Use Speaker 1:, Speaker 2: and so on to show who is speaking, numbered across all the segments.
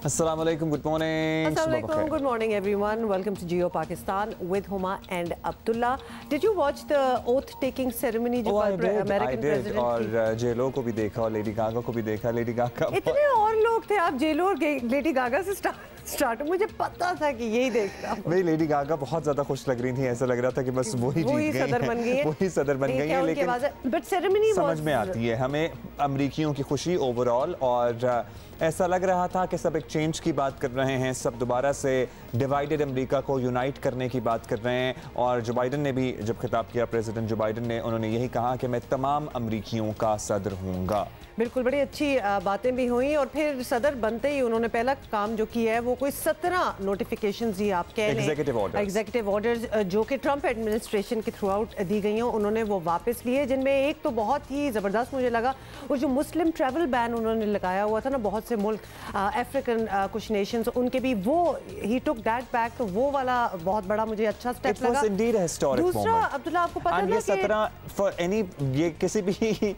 Speaker 1: Assalamu alaikum, good morning.
Speaker 2: Assalamu alaikum, good morning everyone. Welcome to Geo Pakistan with Huma and Abdullah. Did you watch the oath taking ceremony जो American president
Speaker 1: और जेलो को भी देखा और Lady Gaga को भी देखा. Lady Gaga
Speaker 2: इतने और लोग थे. आप जेलो और लेडी गागा से स्टार्ट मुझे पता था कि यही देखना.
Speaker 1: भाई लेडी गागा बहुत ज़्यादा खुश लग रही थी. ऐसा लग रहा था कि बस वही
Speaker 2: सदर बन गई है.
Speaker 1: वही सदर बन गई है. लेकिन
Speaker 2: बट सेरेमनी
Speaker 1: समझ में आती है हमें अमरीकियों की खुशी ओवरऑल. और ऐसा लग रहा था कि सब एक चेंज की बात कर रहे हैं. सब दोबारा से डिवाइडेड अमेरिका को यूनाइट करने की बात कर रहे हैं. और जो बाइडन ने भी जब खिताब किया, प्रेसिडेंट जो बाइडन ने, उन्होंने यही कहा कि मैं तमाम अमरीकियों का सदर हूँगा.
Speaker 2: बिल्कुल, बड़ी अच्छी बातें भी हुई. और फिर सदर बनते ही उन्होंने पहला काम जो किया है वो कोई 17 नोटिफिकेशंस ही आप कह लें, एग्जीक्यूटिव ऑर्डर्स जो कि ट्रंप एडमिनिस्ट्रेशन के थ्रू आउट दी गई हैं, उन्होंने वो वापस लिए. जिनमें एक तो बहुत ही ज़बरदस्त मुझे लगा, वो जो मुस्लिम ट्रैवल बैन उन्होंने लगाया हुआ था ना बहुत से मुल्क, अफ्रीकन कुछ नेशंस, उनके भी वो ही टुक दैट बैक. तो वो वाला बहुत बड़ा मुझे अच्छा स्टेप लगा. दूसरा अब्दुल्ला, आपको पता है
Speaker 1: 17 फॉर एनी, ये किसी भी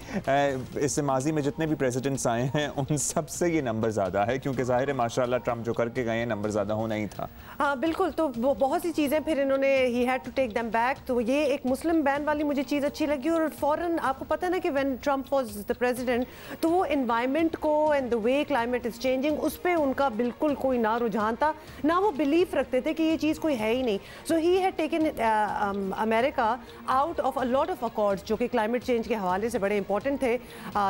Speaker 1: इस माजी में जितने भी प्रेसिडेंट्स आए हैं उन सब से ये नंबर ज़्यादा है, क्योंकि जाहिर है माशाल्लाह ट्रंप जो करके गए हैं नंबर ज़्यादा होना ही था.
Speaker 2: हाँ बिल्कुल. तो वो बहुत सी चीज़ें फिर इन्होंने he had to take them back. तो ये एक मुस्लिम बैन वाली मुझे चीज़ अच्छी लगी. और फॉरन आपको पता है ना कि when Trump was the president, तो वो एनवायरनमेंट को and the way climate is changing, उस पर उनका बिल्कुल कोई ना रुझान था, ना वो बिलीव रखते थे कि ये चीज़ कोई है ही नहीं. So he had taken America out of a lot of accords जो कि क्लाइमेट चेंज के हवाले से बड़े इंपॉर्टेंट थे.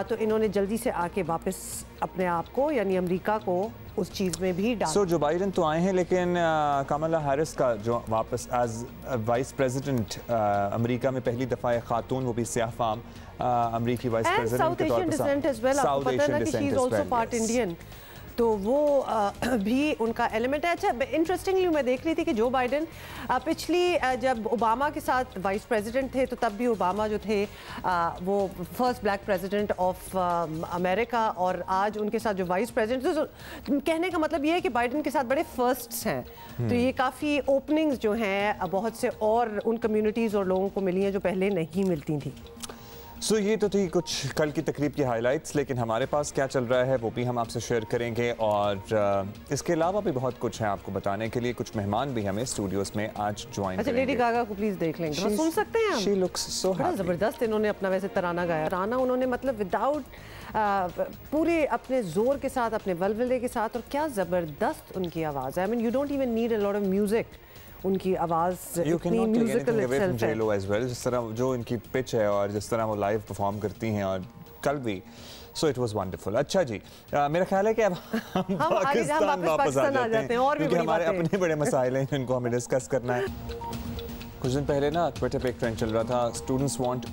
Speaker 2: तो इन्होंने जल्दी से आके वापस अपने आप को यानी अमेरिका को उस चीज़ में भी डाला.
Speaker 1: जो बाइडन तो आए हैं, लेकिन कमला हैरिस का जो वापस एज वाइस प्रेसिडेंट अमेरिका में पहली दफ़ा है खातून, वो भी स्याह फाम अमेरिकी vice president
Speaker 2: South Asian descent as well. आपको पता है ना कि she is also part Indian, तो वो भी उनका एलिमेंट है. अच्छा, इंटरेस्टिंगली मैं देख रही थी कि जो बाइडन पिछली जब ओबामा के साथ वाइस प्रेसिडेंट थे, तो तब भी ओबामा जो थे वो first black president of America, और आज उनके साथ जो वाइस प्रेसिडेंट, तो कहने का मतलब ये है कि बाइडन के साथ बड़े फर्स्ट्स हैं. तो ये काफ़ी ओपनिंग्स जो हैं बहुत से और उन कम्युनिटीज़ और लोगों को मिली हैं जो पहले नहीं मिलती थी.
Speaker 1: सो ये तो थी कुछ कल की तकरीब की हाइलाइट्स, लेकिन हमारे पास क्या चल रहा है वो भी हम आपसे शेयर करेंगे. और इसके अलावा भी बहुत कुछ है आपको बताने के लिए. कुछ मेहमान भी हमें स्टूडियोज में आज ज्वाइन
Speaker 2: करेंगे. लेडी गागा को प्लीज देख लेंगे, तो सुन सकते हैं हम.
Speaker 1: She looks so happy.
Speaker 2: जबरदस्त इन्होंने अपना वैसे तराना गाया. तराना उन्होंने मतलब विदाउट पूरे अपने जोर के साथ, अपने वलवले के साथ, और क्या जबरदस्त उनकी आवाज़ है. I mean you don't even need a lot of music. उनकी आवाज़ इतनी म्यूजिकल इटसेल्फ है.
Speaker 1: जेलो एज वेल, जिस तरह जो इनकी पिच है और जिस तरह वो लाइव परफॉर्म करती हैं, और कल भी. So it was wonderful. अच्छा जी, मेरा ख्याल है कि अब हम पाकिस्तान वापस आ जाते हैं,
Speaker 2: और
Speaker 1: क्योंकि हमारे अपने बड़े मसाइल हैं जिनको हमें डिस्कस करना है. कुछ दिन पहले ना ट्विटर पे एक ट्रेंड चल रहा था, स्टूडेंट्स वांट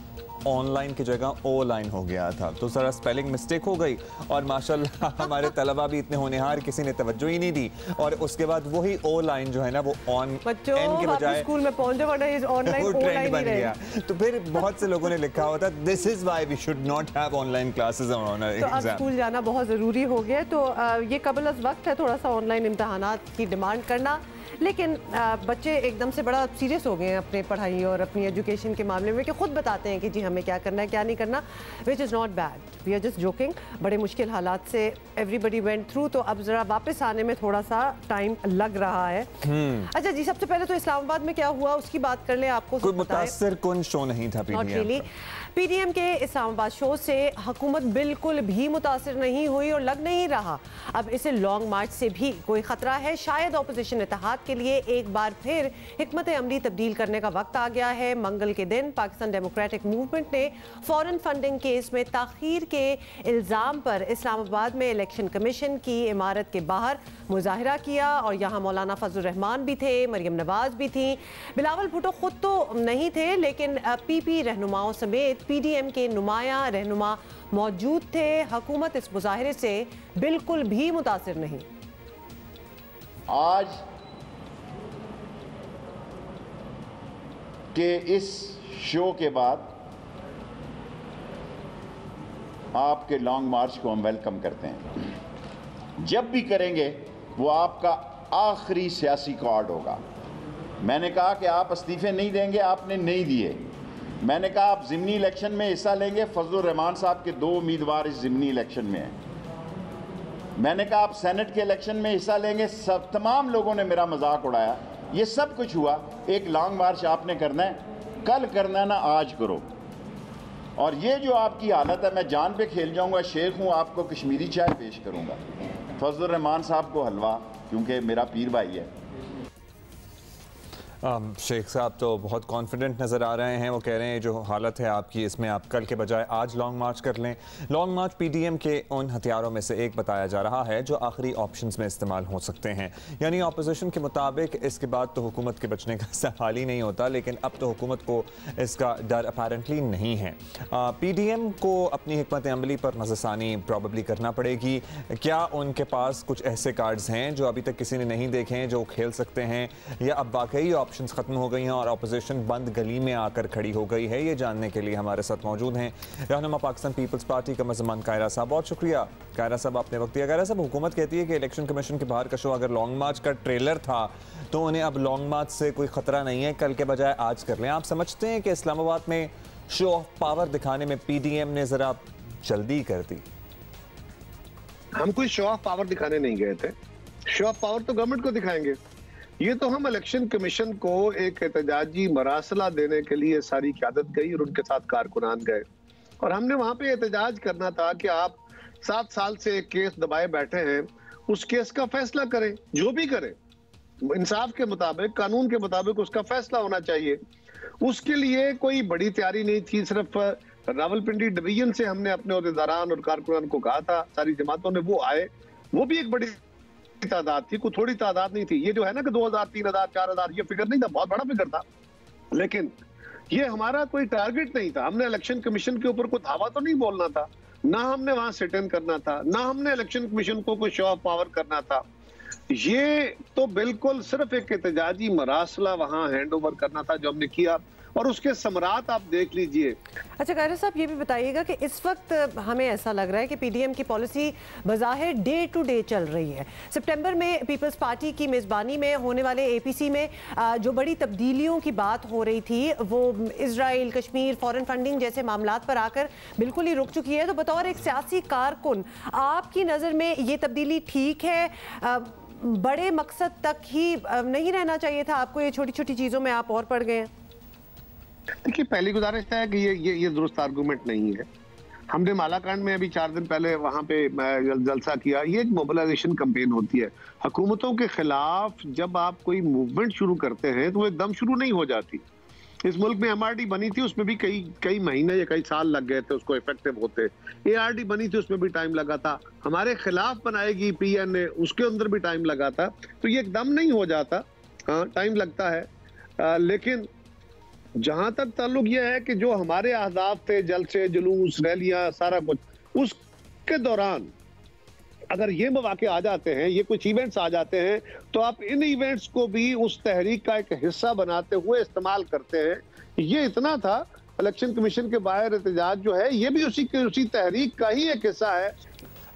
Speaker 1: ऑनलाइन की जगह ओ लाइन हो गया था. तो सारा स्पेलिंग मिस्टेक हो गई, और माशाल्लाह हमारे तलबा भी इतने होनहार, किसी ने तवज्जो ही नहीं दी. और उसके बाद वही ओ लाइन जो है ना, वो ऑन एन के बजाय
Speaker 2: स्कूल में पहुंचे, वरना इस ऑनलाइन
Speaker 1: वो ट्रेंड बन गया. तो फिर बहुत से लोगों ने लिखा होता, this is why we should not have online classes on exam.
Speaker 2: तो अब स्कूल जाना बहुत ज़रूरी हो गया. तो ये कबल अज़ वक्त है थोड़ा सा ऑनलाइन इम्तहानात की डिमांड करना. लेकिन बच्चे एकदम से बड़ा सीरियस हो गए हैं अपने पढ़ाई और अपनी एजुकेशन के मामले में, कि खुद बताते हैं कि जी हमें क्या करना है क्या नहीं करना, which is not bad. We are just joking. बड़े मुश्किल हालात से एवरीबडी वेंट थ्रू, तो अब ज़रा वापस आने में थोड़ा सा टाइम लग रहा है. अच्छा जी, सबसे पहले तो इस्लामाबाद में क्या हुआ उसकी बात कर ले. आपको
Speaker 1: कोई मुतासिर कुन शो नहीं था
Speaker 2: पीडीएम के इस्लामाबाद शो से हुकूमत बिल्कुल भी मुतासिर नहीं हुई और लग नहीं रहा अब इसे लॉन्ग मार्च से भी कोई खतरा है. शायद अपोजिशन इत्तेहाद के लिए एक बार फिर हिकमत अमली तब्दील करने का वक्त आ गया है. मंगल के दिन पाकिस्तान डेमोक्रेटिक मूवमेंट ने फॉरेन फंडिंग केस में ताखीर के इल्ज़ाम पर इस्लामाबाद में इलेक्शन कमीशन की इमारत के बाहर मुजाहिरा किया. और यहाँ मौलाना फजलुर रहमान भी थे, मरियम नवाज भी थी, बिलावल भुट्टो खुद तो नहीं थे, लेकिन पीपी रहनुमाओं समेत पीडीएम के नुमाया रहनुमा मौजूद थे. हुकूमत इस मुजाहिरे से बिल्कुल भी मुतासिर नहीं.
Speaker 3: आज के इस शो के बाद आपके लॉन्ग मार्च को हम वेलकम करते हैं. जब भी करेंगे वो आपका आखिरी सियासी कार्ड होगा. मैंने कहा कि आप इस्तीफे नहीं देंगे, आपने नहीं दिए. मैंने कहा आप ज़िमनी इलेक्शन में हिस्सा लेंगे. फजलुर रहमान साहब के 2 उम्मीदवार इस ज़िमनी इलेक्शन में हैं. मैंने कहा आप सेनेट के इलेक्शन में हिस्सा लेंगे, सब तमाम लोगों ने मेरा मजाक उड़ाया। ये सब कुछ हुआ। एक लॉन्ग मार्च आपने करना है, कल करना है ना, आज करो। और ये जो आपकी हालत है, मैं जान पे खेल जाऊंगा, शेख हूँ, आपको कश्मीरी चाय पेश करूंगा, फजलुर रहमान साहब को हलवा, क्योंकि मेरा पीर भाई है।
Speaker 1: शेख साहब तो बहुत कॉन्फिडेंट नज़र आ रहे हैं। वो कह रहे हैं जो हालत है आपकी, इसमें आप कल के बजाय आज लॉन्ग मार्च कर लें। लॉन्ग मार्च पीडीएम के उन हथियारों में से एक बताया जा रहा है जो आखिरी ऑप्शंस में इस्तेमाल हो सकते हैं। यानी अपोजिशन के मुताबिक इसके बाद तो हुकूमत के बचने का सवाल ही नहीं होता, लेकिन अब तो हुकूमत को इसका डर अपेरेंटली नहीं है। पीडीएम को अपनी हिकमत अमली पर नज़रसानी प्रॉबली करना पड़ेगी। क्या उनके पास कुछ ऐसे कार्ड्स हैं जो अभी तक किसी ने नहीं देखे हैं जो खेल सकते हैं, या अब वाकई ऑप्शंस खत्म हो गई हैं और अपोजिशन बंद गली में आकर खड़ी हो गई है? ये जानने के लिए हमारे साथ मौजूद हैं रहनुमा पाकिस्तान पीपल्स पार्टी का मज़मान कायरा साहब। बहुत शुक्रिया कायरा साहब, आपने वक्त दिया। कायरा साहब, हुकूमत कहती है कि इलेक्शन कमीशन के बाहर का शो अगर लॉन्ग मार्च का ट्रेलर था तो उन्हें अब लॉन्ग मार्च से कोई खतरा नहीं है, कल के बजाय आज कर लें। आप समझते हैं कि इस्लामाबाद में शो ऑफ पावर दिखाने में पीडीएम ने जरा जल्दी कर दी?
Speaker 4: हम कोई शो ऑफ पावर दिखाने नहीं गए थे। शो ऑफ पावर तो गवर्नमेंट को दिखाएंगे। ये तो हम इलेक्शन कमीशन को एक एहतजाजी मरासला देने के लिए सारी क़यादत गई और उनके साथ कारकुनान गए, और हमने वहां पे एहतजाज करना था कि आप 7 साल से एक केस दबाए बैठे हैं, उस केस का फैसला करें, जो भी करें इंसाफ के मुताबिक, कानून के मुताबिक उसका फैसला होना चाहिए। उसके लिए कोई बड़ी तैयारी नहीं थी। सिर्फ रावलपिंडी डिवीजन से हमने अपने अहदेदारान और कारकुनान को कहा था, सारी जमातों ने, वो आए। वो भी एक बड़ी तादाद थी, कोई थोड़ी तादाद नहीं थी। ये जो है ना कि 2000, 3000, 4000 ये फिगर नहीं था, बहुत बड़ा फिगर था, लेकिन ये हमारा कोई टारगेट नहीं था। हमने इलेक्शन कमीशन के ऊपर कोई धावा तो नहीं बोलना था, ना हमने वहां सिट इन करना था, ना हमने इलेक्शन कमीशन को कोई शो ऑफ पावर करना था। ये तो बिल्कुल सिर्फ एक एहतजाजी मरासला वहां हैंड ओवर करना था जो हमने किया, और उसके समरात आप देख लीजिए।
Speaker 2: अच्छा कायरा साहब, ये भी बताइएगा कि इस वक्त हमें ऐसा लग रहा है कि पीडीएम की पॉलिसी बज़ाहिर डे टू डे चल रही है। सितंबर में पीपल्स पार्टी की मेज़बानी में होने वाले एपीसी में जो बड़ी तब्दीलियों की बात हो रही थी वो इजराइल, कश्मीर, फॉरेन फंडिंग जैसे मामलात पर आकर बिल्कुल ही रुक चुकी है। तो बतौर एक सियासी कारकुन आपकी नज़र में ये तब्दीली ठीक है? बड़े मकसद तक ही नहीं रहना चाहिए था आपको? ये छोटी छोटी चीज़ों में आप और पड़ गए हैं।
Speaker 4: देखिए, पहली गुजारिश है कि ये दुरुस्त आर्गूमेंट नहीं है। हमने मालाकांड में अभी 4 दिन पहले वहां पे जलसा किया। ये एक मोबिलाइजेशन कैंपेन होती है। हुकूमतों के खिलाफ जब आप कोई मूवमेंट शुरू करते हैं तो वो एकदम शुरू नहीं हो जाती। इस मुल्क में एमआरडी बनी थी, उसमें भी कई महीने या कई साल लग गए थे उसको इफेक्टिव होते। एआरडी बनी थी, उसमें भी टाइम लगा था। हमारे खिलाफ बनाएगी पीएनए, उसके अंदर भी टाइम लगा था। तो ये एकदम नहीं हो जाता, हाँ टाइम लगता है। लेकिन जहां तक ताल्लुक ये है कि जो हमारे अहदाफ थे, जलसे, जुलूस, रैलियां, सारा कुछ, उसके दौरान अगर ये मौके आ जाते हैं, ये कुछ इवेंट्स आ जाते हैं, तो आप इन इवेंट्स को भी उस तहरीक का एक हिस्सा बनाते हुए इस्तेमाल करते हैं। ये इतना था। इलेक्शन कमीशन के बाहर एहतजाज जो है ये भी उसी तहरीक का ही एक हिस्सा है।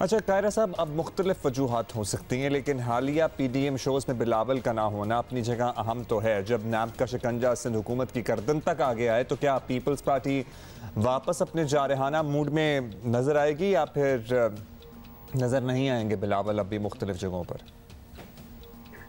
Speaker 1: अच्छा कायरा साहब, अब मुख्तलिफ वजूहात हो सकती हैं, लेकिन हालिया पीडीएम शोज़ में बिलावल का ना होना अपनी जगह अहम तो है। जब नैब का शिकंजा सिंध हुकूमत की गर्दन तक आ गया है, तो क्या पीपल्स पार्टी वापस अपने जारहाना मूड में नजर आएगी या फिर नजर नहीं आएंगे बिलावल अब भी मुख्तलिफ जगहों पर?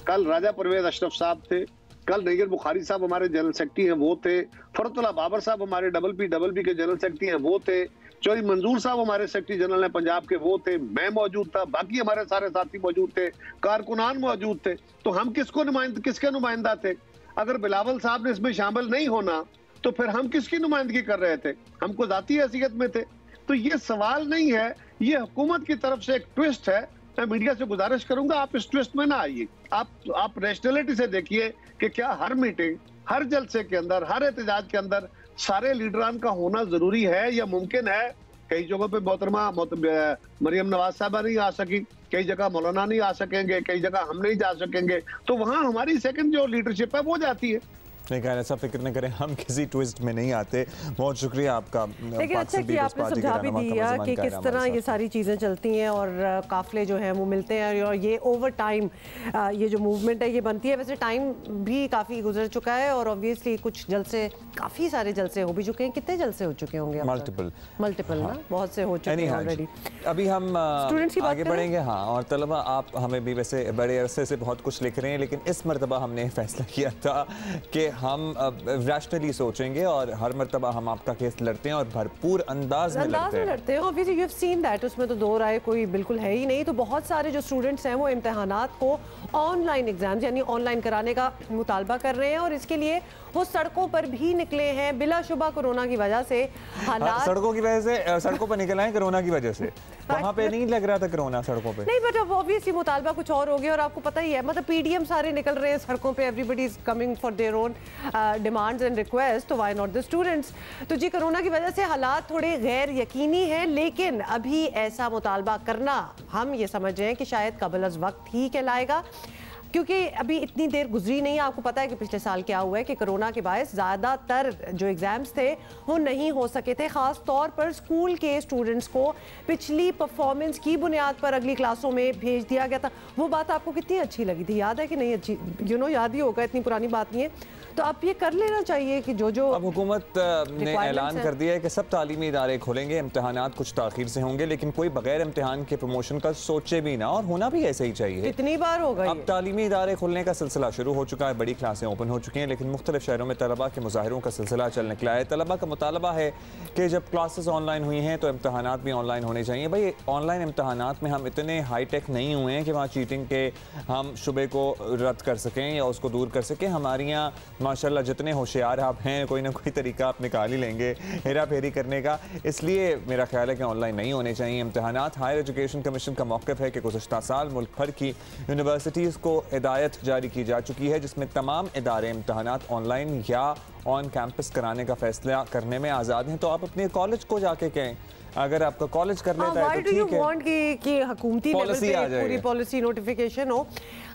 Speaker 4: कल राजा परवेज अशरफ साहब थे, कल नैयर बुखारी साहब हमारे जनरल सेक्रेटरी हैं, वो थे। फरतुल्लाह बाबर साहब हमारे डबल पी के जनरल सेक्रेटरी हैं, वो थे। चौधरी मंजूर साहब हमारे सेक्रेटरी जनरल हैं पंजाब के, वो थे। मैं मौजूद था, बाकी हमारे सारे साथी मौजूद थे, कारकुनान मौजूद थे। तो हम किसके नुमाइंदा थे? अगर बिलावल साहब ने इसमें शामिल नहीं होना तो फिर हम किसकी नुमाइंदगी कर रहे थे? हमको जाती हैसियत में थे। तो ये सवाल नहीं है, ये हुकूमत की तरफ से एक ट्विस्ट है। मैं मीडिया से गुजारिश करूंगा, आप इस ट्विस्ट में ना आइए। आप रैशनैलिटी से देखिए कि क्या हर मीटिंग, हर जलसे के अंदर, हर एहतजाज के अंदर सारे लीडरान का होना जरूरी है या मुमकिन है? कई जगहों पे मोहतरमा मरियम नवाज साहबा नहीं आ सकी, कई जगह मौलाना नहीं आ सकेंगे, कई जगह हम नहीं जा सकेंगे। तो वहां हमारी सेकंड जो लीडरशिप है वो जाती है।
Speaker 1: नहीं कहा, ऐसा फिक्र न करें, हम किसी ट्विस्ट में नहीं आते। बहुत शुक्रिया आपका।
Speaker 2: लेकिन अच्छा कि आपने समझा भी दिया कि किस तरह ये सारी चीज़ें चलती हैं और काफिले जो हैं वो मिलते हैं और ये ओवर टाइम ये जो मूवमेंट है ये बनती है। वैसे टाइम भी काफ़ी गुजर चुका है और ऑब्वियसली कुछ जलसे, काफ़ी सारे जलसे हो भी चुके हैं। कितने जलसे हो चुके होंगे? मल्टीपल ना, बहुत से हो चुके हैं ऑलरेडी।
Speaker 1: अभी हम
Speaker 2: स्टूडेंट्स की
Speaker 1: आगे बढ़ेंगे। हाँ, और तलबा आप हमें भी वैसे बड़े अरसे से बहुत कुछ लिख रहे हैं, लेकिन इस मरतबा हमने फैसला किया था कि हम रैशनली सोचेंगे और हर मरतबा हम आपका केस लड़ते हैं और भरपूर अंदाज में लड़ते हैं।
Speaker 2: Obviously you have seen that, उसमें तो दो राय कोई बिल्कुल है ही नहीं। तो बहुत सारे जो स्टूडेंट्स हैं वो इम्तिहानात को ऑनलाइन एग्जाम्स यानी ऑनलाइन कराने का मुतालबा कर रहे हैं और इसके लिए वो सड़कों पर भी निकले हैं। बिलाशुबा कोरोना की वजह से हालात,
Speaker 1: सड़कों की वजह से सड़कों पर निकल आए कोरोना की वजह से। वहाँ पे नहीं लग रहा था कोरोना सड़कों पे,
Speaker 2: नहीं, बट अब ऑब्वियसली मुतालबा कुछ और हो गया और आपको पता ही है, मतलब पीडीएम सारे निकल रहे हैं सड़कों पे, everybody is coming for their own demands and request, तो व्हाई नॉट द स्टूडेंट्स। तो जी कोरोना की वजह से हालात थोड़े गैर यकीनी हैं, लेकिन अभी ऐसा मुतालबा करना हम ये समझ रहे हैं कि शायद कबल अज़ वक्त ही कहलाएगा, क्योंकि अभी इतनी देर गुजरी नहीं है। आपको पता है कि पिछले साल क्या हुआ है कि कोरोना के बायस ज़्यादातर जो एग्ज़ाम्स थे वो नहीं हो सके थे। ख़ास तौर पर स्कूल के स्टूडेंट्स को पिछली परफॉर्मेंस की बुनियाद पर अगली क्लासों में भेज दिया गया था। वो बात आपको कितनी अच्छी लगी थी, याद है कि नहीं? अच्छी याद ही होगा, इतनी पुरानी बात नहीं है। तो अब ये कर लेना चाहिए कि जो अब
Speaker 1: हुकूमत ने ऐलान कर दिया है कि सब तालीमी इदारे खोलेंगे, इम्तिहानात कुछ ताखीर से होंगे, लेकिन कोई बगैर इम्तिहान के प्रमोशन का सोचे भी ना, और होना भी ऐसे ही चाहिए।
Speaker 2: कितनी बार होगा
Speaker 1: अब तालीमी इदारे खुलने का सिलसिला शुरू हो चुका है, बड़ी क्लासें ओपन हो चुकी हैं, लेकिन मुख्तलिफ शहरों में तलबा के मुजाहिरों का सिलसिला चल निकला है। तलबा का मुतालबा है कि जब क्लासेस ऑनलाइन हुई हैं तो इम्तिहानात भी ऑनलाइन होने चाहिए। भाई ऑनलाइन इम्तिहानात में हम इतने हाईटेक नहीं हुए हैं कि वहाँ चीटिंग के हम शुबे को रद्द कर सकें या उसको दूर कर सकें। हमारे यहाँ माशाल्लाह जितने होशियार आप हैं, कोई ना कोई तरीका आप निकाल ही लेंगे हेरा फेरी करने का। इसलिए मेरा ख्याल है कि ऑनलाइन नहीं होने चाहिए इम्तिहानात। हायर एजुकेशन कमीशन का मौक़िफ़ है कि गुज़श्ता साल मुल्क भर की यूनिवर्सिटीज़ को हिदायत जारी की जा चुकी है, जिसमें तमाम इदारे इम्तिहानात ऑनलाइन या ऑन कैंपस कराने का फैसला करने में आज़ाद हैं। तो आप अपने कॉलेज को जाके कहें, अगर आपका कॉलेज कर लेता है तो ठीक है,
Speaker 2: कि हुकूमती लेवल पे पूरी पॉलिसी नोटिफिकेशन हो।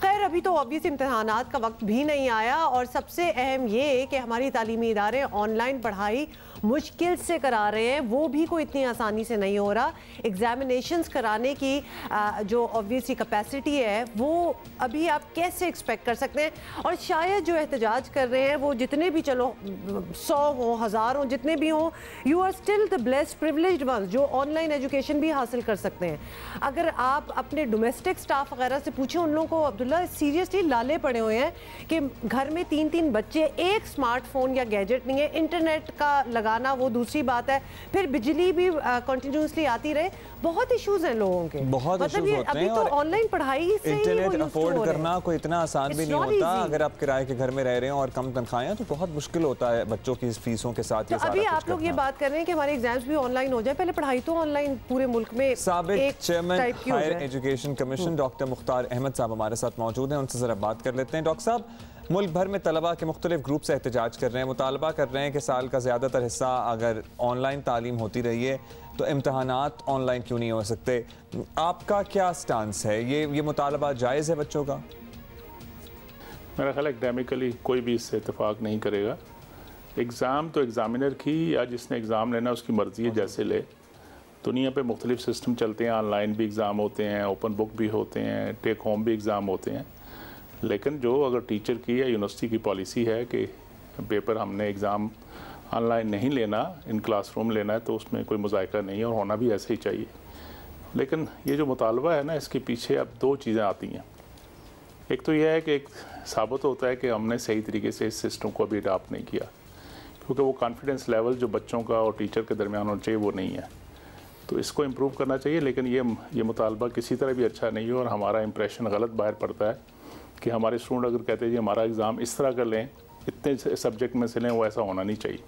Speaker 2: खैर अभी तो ऑब्वियस इम्तिहानात का वक्त भी नहीं आया और सबसे अहम ये कि हमारी तालीमी इदारे ऑनलाइन पढ़ाई मुश्किल से करा रहे हैं, वो भी कोई इतनी आसानी से नहीं हो रहा। एग्जामिनेशंस कराने की जो ऑब्वियसली कैपेसिटी है वो अभी आप कैसे एक्सपेक्ट कर सकते हैं। और शायद जो एहतजाज कर रहे हैं वो जितने भी, चलो 100 हो 1000 हो, जितने भी हो, you are still the blessed privileged ones जो ऑनलाइन एजुकेशन भी हासिल कर सकते हैं। अगर आप अपने डोमेस्टिक स्टाफ वगैरह से पूछें, उन लोगों को अब्दुल्ला सीरियसली लाले पड़े हुए हैं कि घर में 3-3 बच्चे, एक स्मार्टफोन या गैजेट नहीं है, इंटरनेट का लगाना वो दूसरी बात है, फिर बिजली भी कंटिन्यूसली आती रहे। बहुत इश्यूज हैं लोगों के,
Speaker 1: बहुत
Speaker 2: मतलब ये अभी तो ऑनलाइन पढ़ाई से
Speaker 1: इंटरनेट अफोर्ड करना कोई इतना आसान भी नहीं होता। अगर आप किराए के घर में रह रहे हैं और कम तनख्वाहें हैं तो बहुत मुश्किल होता है बच्चों की फीसों के साथ।
Speaker 2: तो अभी आप लोग ये बात कर रहे हैं कि हमारे एग्जाम्स भी ऑनलाइन हो जाए, पहले पढ़ाई तो ऑनलाइन पूरे मुल्क में।
Speaker 1: साबिक chairman higher education commission doctor Mukhtar Ahmed साहब हमारे साथ मौजूद हैं, उनसे जरा बात कर लेते हैं। डॉक्टर साहब, मुल्क भर में तलबा के मुख्तलिफ ग्रुप से एहतजाज कर रहे हैं, मुतालबा कर रहे हैं कि साल का ज़्यादातर हिस्सा अगर ऑनलाइन तालीम होती रही है तो इम्तहानात ऑनलाइन क्यों नहीं हो सकते? आपका क्या स्टांस है? ये मुतालबा जायज़ है बच्चों का?
Speaker 5: मेरा ख्याल एकेडमिकली कोई भी इससे इत्तेफाक नहीं करेगा। एग्ज़ाम तो एग्ज़ामिनर की या जिसने एग्ज़ाम लेना उसकी मर्ज़ी है, जैसे ले। दुनिया पे मुख्तलिफ सिस्टम चलते हैं, ऑनलाइन भी एग्ज़ाम होते हैं, ओपन बुक भी होते हैं, टेक होम भी एग्ज़ाम होते हैं। लेकिन जो अगर टीचर की या यूनिवर्सिटी की पॉलिसी है कि पेपर हमने एग्ज़ाम ऑनलाइन नहीं लेना, इन क्लासरूम लेना है, तो उसमें कोई मुज़ायका नहीं है और होना भी ऐसे ही चाहिए। लेकिन ये जो मुतालबा है ना, इसके पीछे अब 2 चीज़ें आती हैं। एक तो यह है कि एक साबित होता है कि हमने सही तरीके से इस सिस्टम को अभी अडॉप्ट नहीं किया, क्योंकि वो कॉन्फिडेंस लेवल जो बच्चों का और टीचर के दरमियान होना चाहिए वो नहीं है। तो इसको इम्प्रूव करना चाहिए। लेकिन ये मुतालबा किसी तरह भी अच्छा नहीं है और हमारा इंप्रेशन गलत बाहर पड़ता है कि हमारे स्टूडेंट अगर कहते हैं जी हमारा एग्ज़ाम इस तरह कर लें, इतने सब्जेक्ट में से लें, वो ऐसा होना नहीं चाहिए।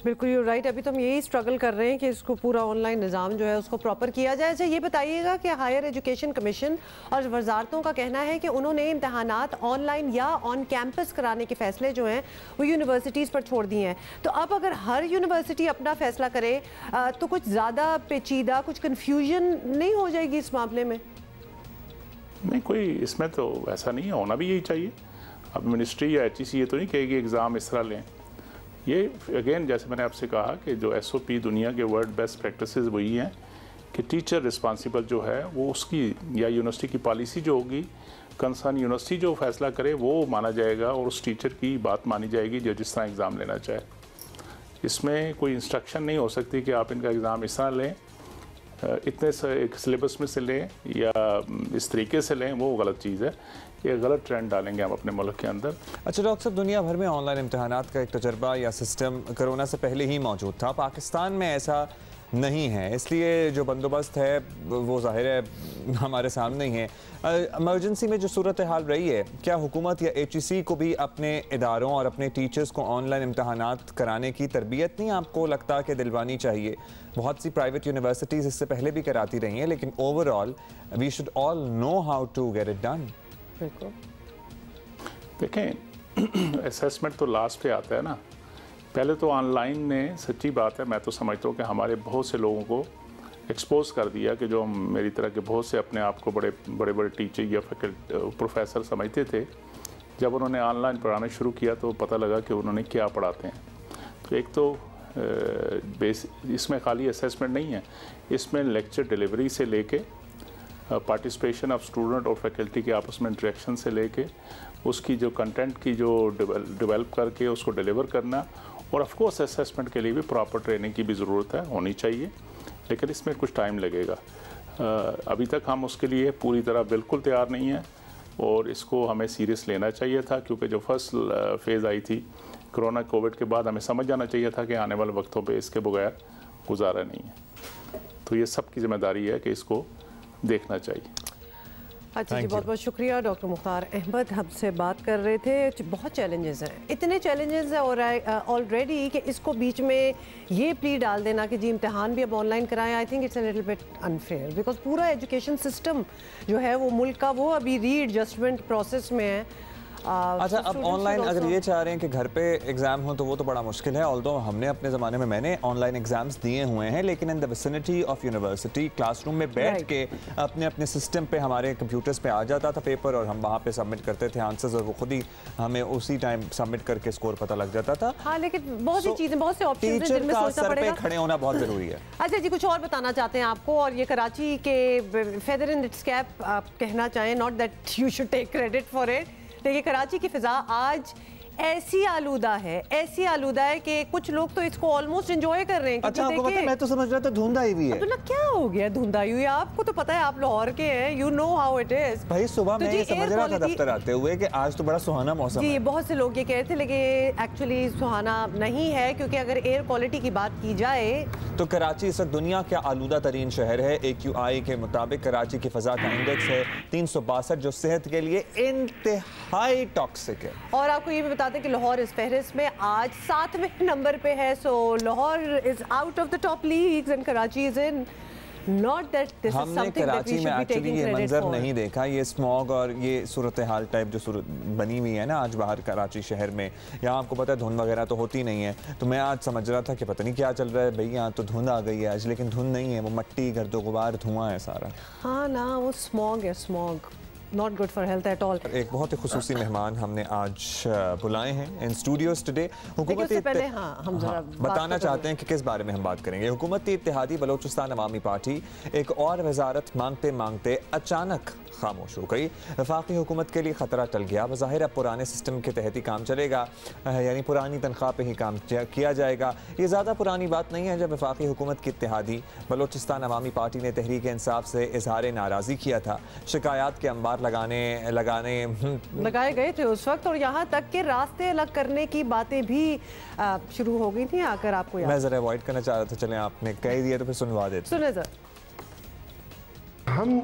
Speaker 2: बिल्कुल यू राइट। अभी तो हम यही स्ट्रगल कर रहे हैं कि इसको पूरा ऑनलाइन निज़ाम जो है उसको प्रॉपर किया जाए। अच्छा ये बताइएगा कि हायर एजुकेशन कमीशन और वजारतों का कहना है कि उन्होंने इम्तहानात ऑनलाइन या ऑन कैंपस कराने के फैसले जो हैं वो यूनिवर्सिटीज़ पर छोड़ दिए हैं। तो अब अगर हर यूनिवर्सिटी अपना फैसला करे तो कुछ ज़्यादा पेचीदा, कुछ कन्फ्यूजन नहीं हो जाएगी इस मामले में?
Speaker 5: नहीं, कोई इसमें तो ऐसा नहीं है, होना भी यही चाहिए। अब मिनिस्ट्री या HEC ये तो नहीं कहेगी एग्ज़ाम इस तरह लें। ये अगेन जैसे मैंने आपसे कहा कि जो SOP दुनिया के वर्ल्ड बेस्ट प्रैक्टिसेस वही हैं कि टीचर रिस्पॉन्सिबल जो है वो उसकी या यूनिवर्सिटी की पॉलिसी जो होगी, कंसर्न यूनिवर्सिटी जो फैसला करे वो माना जाएगा और उस टीचर की बात मानी जाएगी जो जिस तरह एग्ज़ाम लेना चाहे। इसमें कोई इंस्ट्रक्शन नहीं हो सकती कि आप इनका एग्ज़ाम इस तरह लें, इतने सिलेबस में से लें या इस तरीके से लें, वो गलत चीज़ है। ये गलत ट्रेंड डालेंगे हम अपने मुल्क के अंदर।
Speaker 1: अच्छा डॉक्टर साहब, दुनिया भर में ऑनलाइन इम्तहानात का एक तजर्बा या सिस्टम कोरोना से पहले ही मौजूद था, पाकिस्तान में ऐसा नहीं है, इसलिए जो बंदोबस्त है वो ज़ाहिर है हमारे सामने ही है। इमरजेंसी में जो सूरत हाल रही है, क्या हुकूमत या HEC को भी अपने इदारों और अपने टीचर्स को ऑनलाइन इम्तहानात कराने की तरबियत नहीं आपको लगता कि दिलवानी चाहिए? बहुत सी प्राइवेट यूनिवर्सिटीज़ इससे पहले भी कराती रही हैं, लेकिन overall we should all know how to get it done.
Speaker 5: देखें, असेसमेंट तो लास्ट पे आता है ना। पहले तो ऑनलाइन ने, सच्ची बात है, मैं तो समझता हूँ कि हमारे बहुत से लोगों को एक्सपोज कर दिया कि जो मेरी तरह के बहुत से अपने आप को बड़े बड़े टीचर या प्रोफेसर समझते थे, जब उन्होंने ऑनलाइन पढ़ाना शुरू किया तो पता लगा कि उन्होंने क्या पढ़ाते हैं। तो एक तो इसमें खाली असेसमेंट नहीं है, इसमें लेक्चर डिलीवरी से लेके पार्टिसिपेशन ऑफ स्टूडेंट और फैकल्टी के आपस में इंटरेक्शन से लेके उसकी जो कंटेंट की जो डेवलप करके उसको डिलीवर करना, और ऑफ कोर्स असेसमेंट के लिए भी प्रॉपर ट्रेनिंग की भी ज़रूरत है, होनी चाहिए, लेकिन इसमें कुछ टाइम लगेगा। अभी तक हम उसके लिए पूरी तरह बिल्कुल तैयार नहीं हैं और इसको हमें सीरियस लेना चाहिए था, क्योंकि जो फर्स्ट फेज़ आई थी कोरोना कोविड के बाद, हमें समझ जाना चाहिए था कि आने वाले वक्तों पे इसके बगैर गुजारा नहीं है। तो ये सब की जिम्मेदारी है कि इसको देखना चाहिए।
Speaker 2: अच्छा जी, बहुत बहुत शुक्रिया। डॉक्टर मुख्तार अहमद हमसे बात कर रहे थे। बहुत चैलेंजेस हैं, इतने चैलेंजेस हैं और ऑलरेडी कि इसको बीच में ये प्ली डाल देना कि जी इम्तिहान भी अब ऑनलाइन कराएं, I think it's a little bit unfair, because पूरा एजुकेशन सिस्टम जो है वो मुल्क का वो अभी रीएडजस्टमेंट प्रोसेस में है।
Speaker 1: अच्छा, अब ऑनलाइन अगर ये चाह रहे हैं कि घर पे एग्जाम हो तो वो तो बड़ा मुश्किल है। ऑल्दो हमने अपने ज़माने में मैंने ऑनलाइन एग्जाम्स दिए हुए हैं, लेकिन in the vicinity of university classroom में बैठ के अपने अपने सिस्टम पे हमारे कंप्यूटर्स पे आ जाता था पेपर और हम वहाँ पे सबमिट करते थे आंसर्स, और वो खुद ही हमें उसी टाइम सबमिट करके स्कोर पता लग जाता था।
Speaker 2: हाँ, लेकिन बहुत सी चीज़ें, बहुत से ऑप्शंस हैं जिनमें सोचना पड़ेगा,
Speaker 1: खड़े होना बहुत ज़रूरी है।
Speaker 2: अच्छा जी, कुछ और बताना चाहते हैं आपको, और ये कराची के फेदर इन इट्स कैप आप कहना चाहें, not that you should take credit for it, देखिए कराची की फिजा आज ऐसी आलूदा है कि कुछ लोग तो इसको ऑलमोस्ट एंजॉय कर रहे हैं।
Speaker 1: अच्छा, आपको पता है, मैं तो समझ रहा था धुंध आई हुई है।
Speaker 2: अब्दुल्ला, क्या हो गया धुंध आई हुई है? आपको तो पता है, आप लाहौर के हैं, you know how it is.
Speaker 1: भाई सुबह मैं ये समझ रहा था दफ्तर आते हुए कि आज तो बड़ा सुहाना मौसम है।
Speaker 2: बहुत से लोग ये कह रहे थे, लेकिन एक्चुअली सुहाना नहीं है, क्योंकि अगर एयर क्वालिटी की बात की जाए
Speaker 1: तो कराची इस वक्त दुनिया का आलूदा तरीन शहर है। AQI के मुताबिक कराची की फ़ज़ा का इंडेक्स है 362, जो सेहत के लिए इंतहाई टॉक्सिक है। और
Speaker 2: आपको ये भी बताते हैं कि लाहौर इस फहरिस्त में आज 7वें नंबर पे है। So Lahore is out of the top leagues and Karachi is in. Not that this is something that we should be taking credit for.
Speaker 1: ये मंजर नहीं देखा, ये स्मॉग और ये सूरत हाल टाइप जो सूरत बनी हुई है ना आज बाहर कराची शहर में, यहाँ आपको पता है धुंध वगैरह तो होती नहीं है। तो मैं आज समझ रहा था कि पता नहीं क्या चल रहा है भाई, यहाँ तो धुंध आ गई है आज, लेकिन धुंध नहीं है, वो मिट्टी गर्दो गुबार धुआं है सारा।
Speaker 2: हाँ ना, वो स्मॉग है, smog not good for health at all.
Speaker 1: एक बहुत ही खुसूसी मेहमान हमने आज बुलाए हैं इन स्टूडियोज टुडे।
Speaker 2: हुकूमत पहले हम जरा
Speaker 1: बताना चाहते हैं कि किस बारे में हम बात करेंगे। हुकूमती इत्तेहादी बलोचिस्तान अवामी पार्टी एक और वजारत मांगते मांगते अचानक खामोश हो गई। वफाकी हुकूमत के लिए खतरा टल गया। बज़ाहिर अब पुराने सिस्टम के तहत ही काम चलेगा, यानी पुरानी तनख्वाह पे ही काम किया जाएगा। ये ज़्यादा पुरानी बात नहीं है जब वफाकी हुकूमत की इत्तेहादी बलोचिस्तान अवामी पार्टी ने तहरीक इंसाफ से इजहार नाराज़ी किया था। शिकायत के अंबार
Speaker 2: लगाए गए थे उस वक्त, और यहाँ तक के रास्ते अलग करने की बातें भी शुरू हो गई थी। आकर आपको
Speaker 1: मैं ज़रा अवॉइड करना चाह रहा था, चलें आपने कह दिया तो फिर सुनवा देते।
Speaker 2: सुने सर,
Speaker 6: हम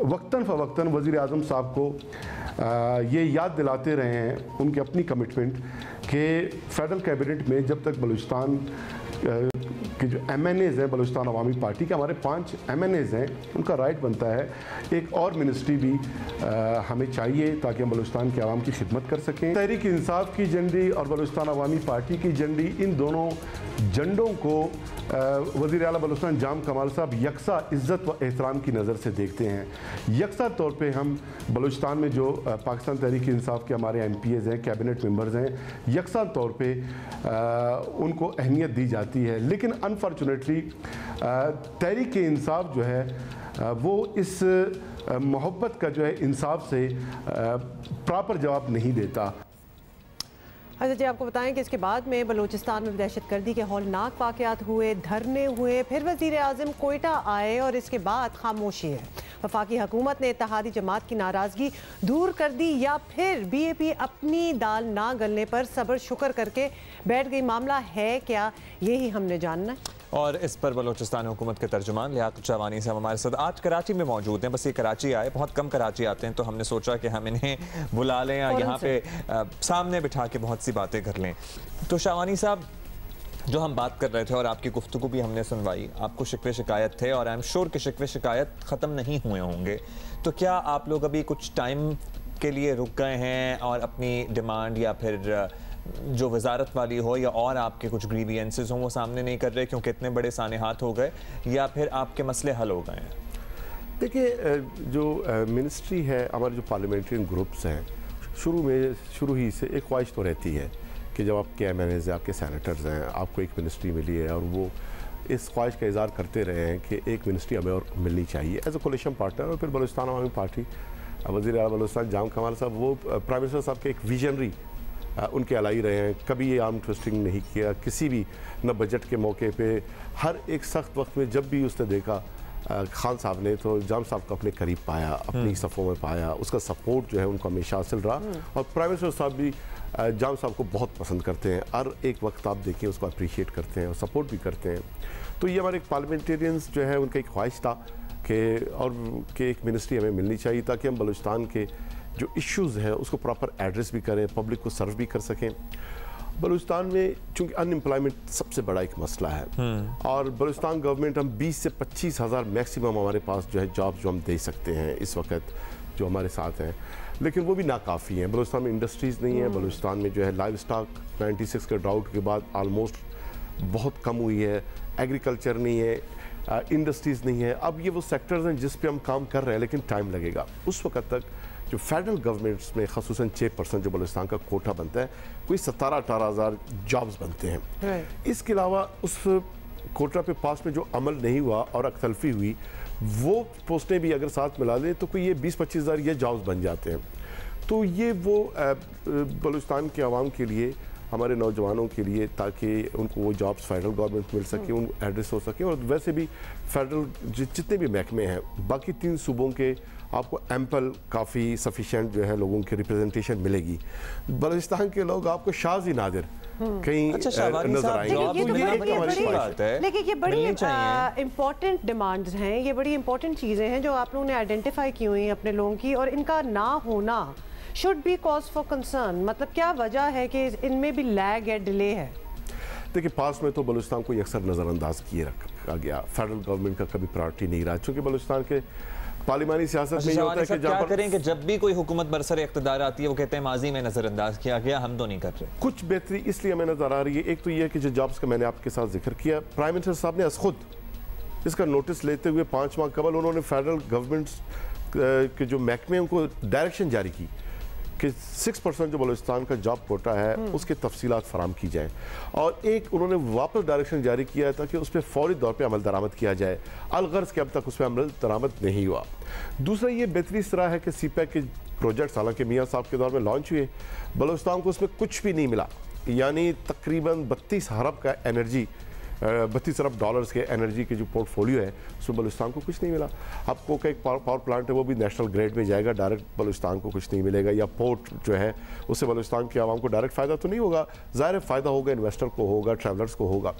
Speaker 6: वक्तन फ़वक्तन वज़ीर आज़म साहब को ये याद दिलाते रहे हैं उनकी अपनी कमिटमेंट कि फेडरल कैबिनेट में जब तक बलूचिस्तान कि जो MNAs हैं बलूचिस्तान अवामी पार्टी के, हमारे 5 MNAs हैं, उनका राइट बनता है एक और मिनिस्ट्री भी हमें चाहिए ताकि हम बलूचिस्तान के आवाम की खिदमत कर सकें। तहरीक इंसाफ की झंडी और बलूचिस्तान अवामी पार्टी की झंडी, इन दोनों झंडों को वज़ीर आला बलूचिस्तान जाम कमाल साहब यकसा इज़्ज़त व एहतराम की नज़र से देखते हैं। यकसा तौर पे हम बलूचिस्तान में जो पाकिस्तान तहरीक इंसाफ के हमारे MPs हैं, कैबिनेट मेंबर्स हैं, यकसा तौर पे उनको अहमियत दी जाती है। लेकिन अनफॉर्चुनेटली तहरीक इंसाफ जो है वो इस मोहब्बत का जो है इंसाफ से प्रॉपर जवाब नहीं देता।
Speaker 2: अच्छा जी, आपको बताएं कि इसके बाद में बलूचिस्तान में दहशतगर्दी के हौलनाक वाक़यात हुए, धरने हुए, फिर वज़ीर आज़म कोयटा आए और इसके बाद खामोशी है। वफाकी हुकूमत ने इत्तेहादी जमात की नाराज़गी दूर कर दी या फिर BAP अपनी दाल ना गलने पर सब्र शुक्र करके बैठ गई? मामला है क्या, यही हमने जानना है।
Speaker 1: और इस पर बलूचिस्तान हुकूमत के तर्जुमान लियाकत शाहवानी साहब हमारे साथ आज कराची में मौजूद हैं। बस ये कराची आए, बहुत कम कराची आते हैं, तो हमने सोचा कि हम इन्हें बुला लें या यहाँ पे सामने बिठा के बहुत सी बातें कर लें। तो शाहवानी साहब, जो हम बात कर रहे थे और आपकी गुफ्तगू भी हमने सुनवाई, आपको शिकवे शिकायत थे और आई एम श्योर कि शिकवे शिकायत ख़त्म नहीं हुए होंगे, तो क्या आप लोग अभी कुछ टाइम के लिए रुक गए हैं और अपनी डिमांड या फिर जो वजारत वाली हो या और आपके कुछ ग्रीवियंसेस हों वो सामने नहीं कर रहे क्योंकि इतने बड़े सानेहात हो गए, या फिर आपके मसले हल हो गए हैं?
Speaker 6: देखिए, जो मिनिस्ट्री है, हमारे जो पार्लियामेंट्रियन ग्रुप्स हैं, शुरू ही से एक ख्वाहिश तो रहती है कि जब आपके MNAs हैं, आपके सैनेटर्स हैं, आपको एक मिनिस्ट्री मिली है और वो इस ख्वाहिश का इज़हार करते रहे हैं कि एक मिनिस्ट्री हमें और मिलनी चाहिए एज ए कोलिशन पार्टनर। और फिर बलूचिस्तान अवामी पार्टी, वज़ीर आला बलूचिस्तान जाम कमाल साहब, वो प्राइम मिनिस्टर साहब के एक विजनरी उनके अलाई रहे हैं। कभी ये आर्म ट्विस्टिंग नहीं किया, किसी भी न बजट के मौके पे, हर एक सख्त वक्त में जब भी उसने देखा खान साहब ने, तो जाम साहब को अपने करीब पाया, अपनी सफ़ों में पाया, उसका सपोर्ट जो है उनको हमेशा हासिल रहा। और प्राइम मिनिस्टर साहब भी जाम साहब को बहुत पसंद करते हैं, हर एक वक्त आप देखिए उसको अप्रिशिएट करते हैं और सपोर्ट भी करते हैं। तो ये हमारे पार्लियामेंटेरियंस जो है उनका एक ख्वाहिश था कि एक मिनिस्ट्री हमें मिलनी चाहिए ताकि हम बलूचिस्तान के जो इश्यूज़ हैं उसको प्रॉपर एड्रेस भी करें, पब्लिक को सर्व भी कर सकें। बलूचिस्तान में चूँकि अनएम्प्लॉयमेंट सबसे बड़ा एक मसला है और बलूचिस्तान गवर्नमेंट, हम 20 से 25 हज़ार मैक्सिमम हमारे पास जो है जॉब जो हम दे सकते हैं इस वक्त जो हमारे साथ हैं, लेकिन वो भी नाकाफ़ी हैं। बलूचिस्तान में इंडस्ट्रीज़ नहीं है, बलूचिस्तान में जो है लाइव स्टॉक 96 के ड्राउट के बाद ऑलमोस्ट बहुत कम हुई है, एग्रीकल्चर नहीं है, इंडस्ट्रीज़ नहीं है। अब ये वो सेक्टर्स हैं जिस पे हम काम कर रहे हैं, लेकिन टाइम लगेगा। उस वक्त तक जो फेडरल गवर्नमेंट्स में ख़ुसूसन 6% जो बलूचिस्तान का कोटा बनता है, कोई 17-18 हज़ार जॉब्स बनते हैं। इसके अलावा उस कोटा पे पास में जो अमल नहीं हुआ और अख्तलफी हुई, वो पोस्टें भी अगर साथ मिला लें तो कोई ये 20-25 हज़ार ये जॉब्स बन जाते हैं। तो ये वो बलूचिस्तान के आवाम के लिए, हमारे नौजवानों के लिए, ताकि उनको वो जॉब्स फेडरल गवर्नमेंट मिल सके, उन एड्रेस हो सके। और वैसे भी फेडरल जितने भी महकमे हैं बाकी 3 सूबों के आपको एम्पल काफ़ी सफिशिएंट जो है लोगों की रिप्रेजेंटेशन मिलेगी। बलूचिस्तान के लोग आपको शाज़ ही नादिर कहीं नजर आएंगे।
Speaker 2: लेकिन ये बड़ी इंपॉर्टेंट डिमांड्स हैं, ये बड़ी इंपॉर्टेंट चीज़ें हैं जो आप लोगों ने आइडेंटिफाई की हुई अपने लोगों की, और इनका ना होना should be cause for concern. मतलब क्या वजह है कि इनमें भी लैग या डिले है?
Speaker 6: देखिए, पास में तो बलूचिस्तान को अक्सर नज़रअंदाज किए रखा गया, फेडरल गवर्नमेंट का कभी प्रायोरिटी नहीं रहा, चूँकि बलूचिस्तान के पार्लिमानी सियासत में ये होता है कि
Speaker 1: क्या करें कि जब भी कोई हुकूमत बरसर इख्तिदार आती है वो कहते हैं माजी में नज़रअंदाज किया गया, हम तो नहीं कर रहे।
Speaker 6: कुछ बेहतरी इसलिए हमें नज़र आ रही है। एक तो ये है कि जो जॉब्स का मैंने आपके साथ जिक्र किया, प्राइम मिनिस्टर साहब ने खुद इसका नोटिस लेते हुए 5 माह कबल उन्होंने फेडरल गवर्नमेंट के जो महकमे उनको डायरेक्शन जारी की कि 6% जो बलूचिस्तान का जॉब कोटा है उसके तफसीलात फराम की जाए। और एक उन्होंने वापस डायरेक्शन जारी किया था कि उस पर फौरी तौर पर अमल दरामद किया जाए, अलगर्ज के अब तक उस पर अमल दरामद नहीं हुआ। दूसरा ये बेहतरी इस तरह है कि CPEC के प्रोजेक्ट्स हालांकि मियाँ साहब के दौर में लॉन्च हुए, बलूचिस्तान को उसमें कुछ भी नहीं मिला, यानी तकरीबन 32 अरब का एनर्जी, 32 अरब डॉलर्स के एनर्जी के जो पोर्टफोलियो है उसमें बलूचिस्तान को कुछ नहीं मिला। अब कोक एक पावर प्लांट है वो भी नेशनल ग्रेड में जाएगा, डायरेक्ट बलूचिस्तान को कुछ नहीं मिलेगा। या पोर्ट जो है उससे बलूचिस्तान के आवाम को डायरेक्ट फ़ायदा तो नहीं होगा, ज़ाहिर फ़ायदा होगा इन्वेस्टर को होगा, ट्रैवलर्स को होगा।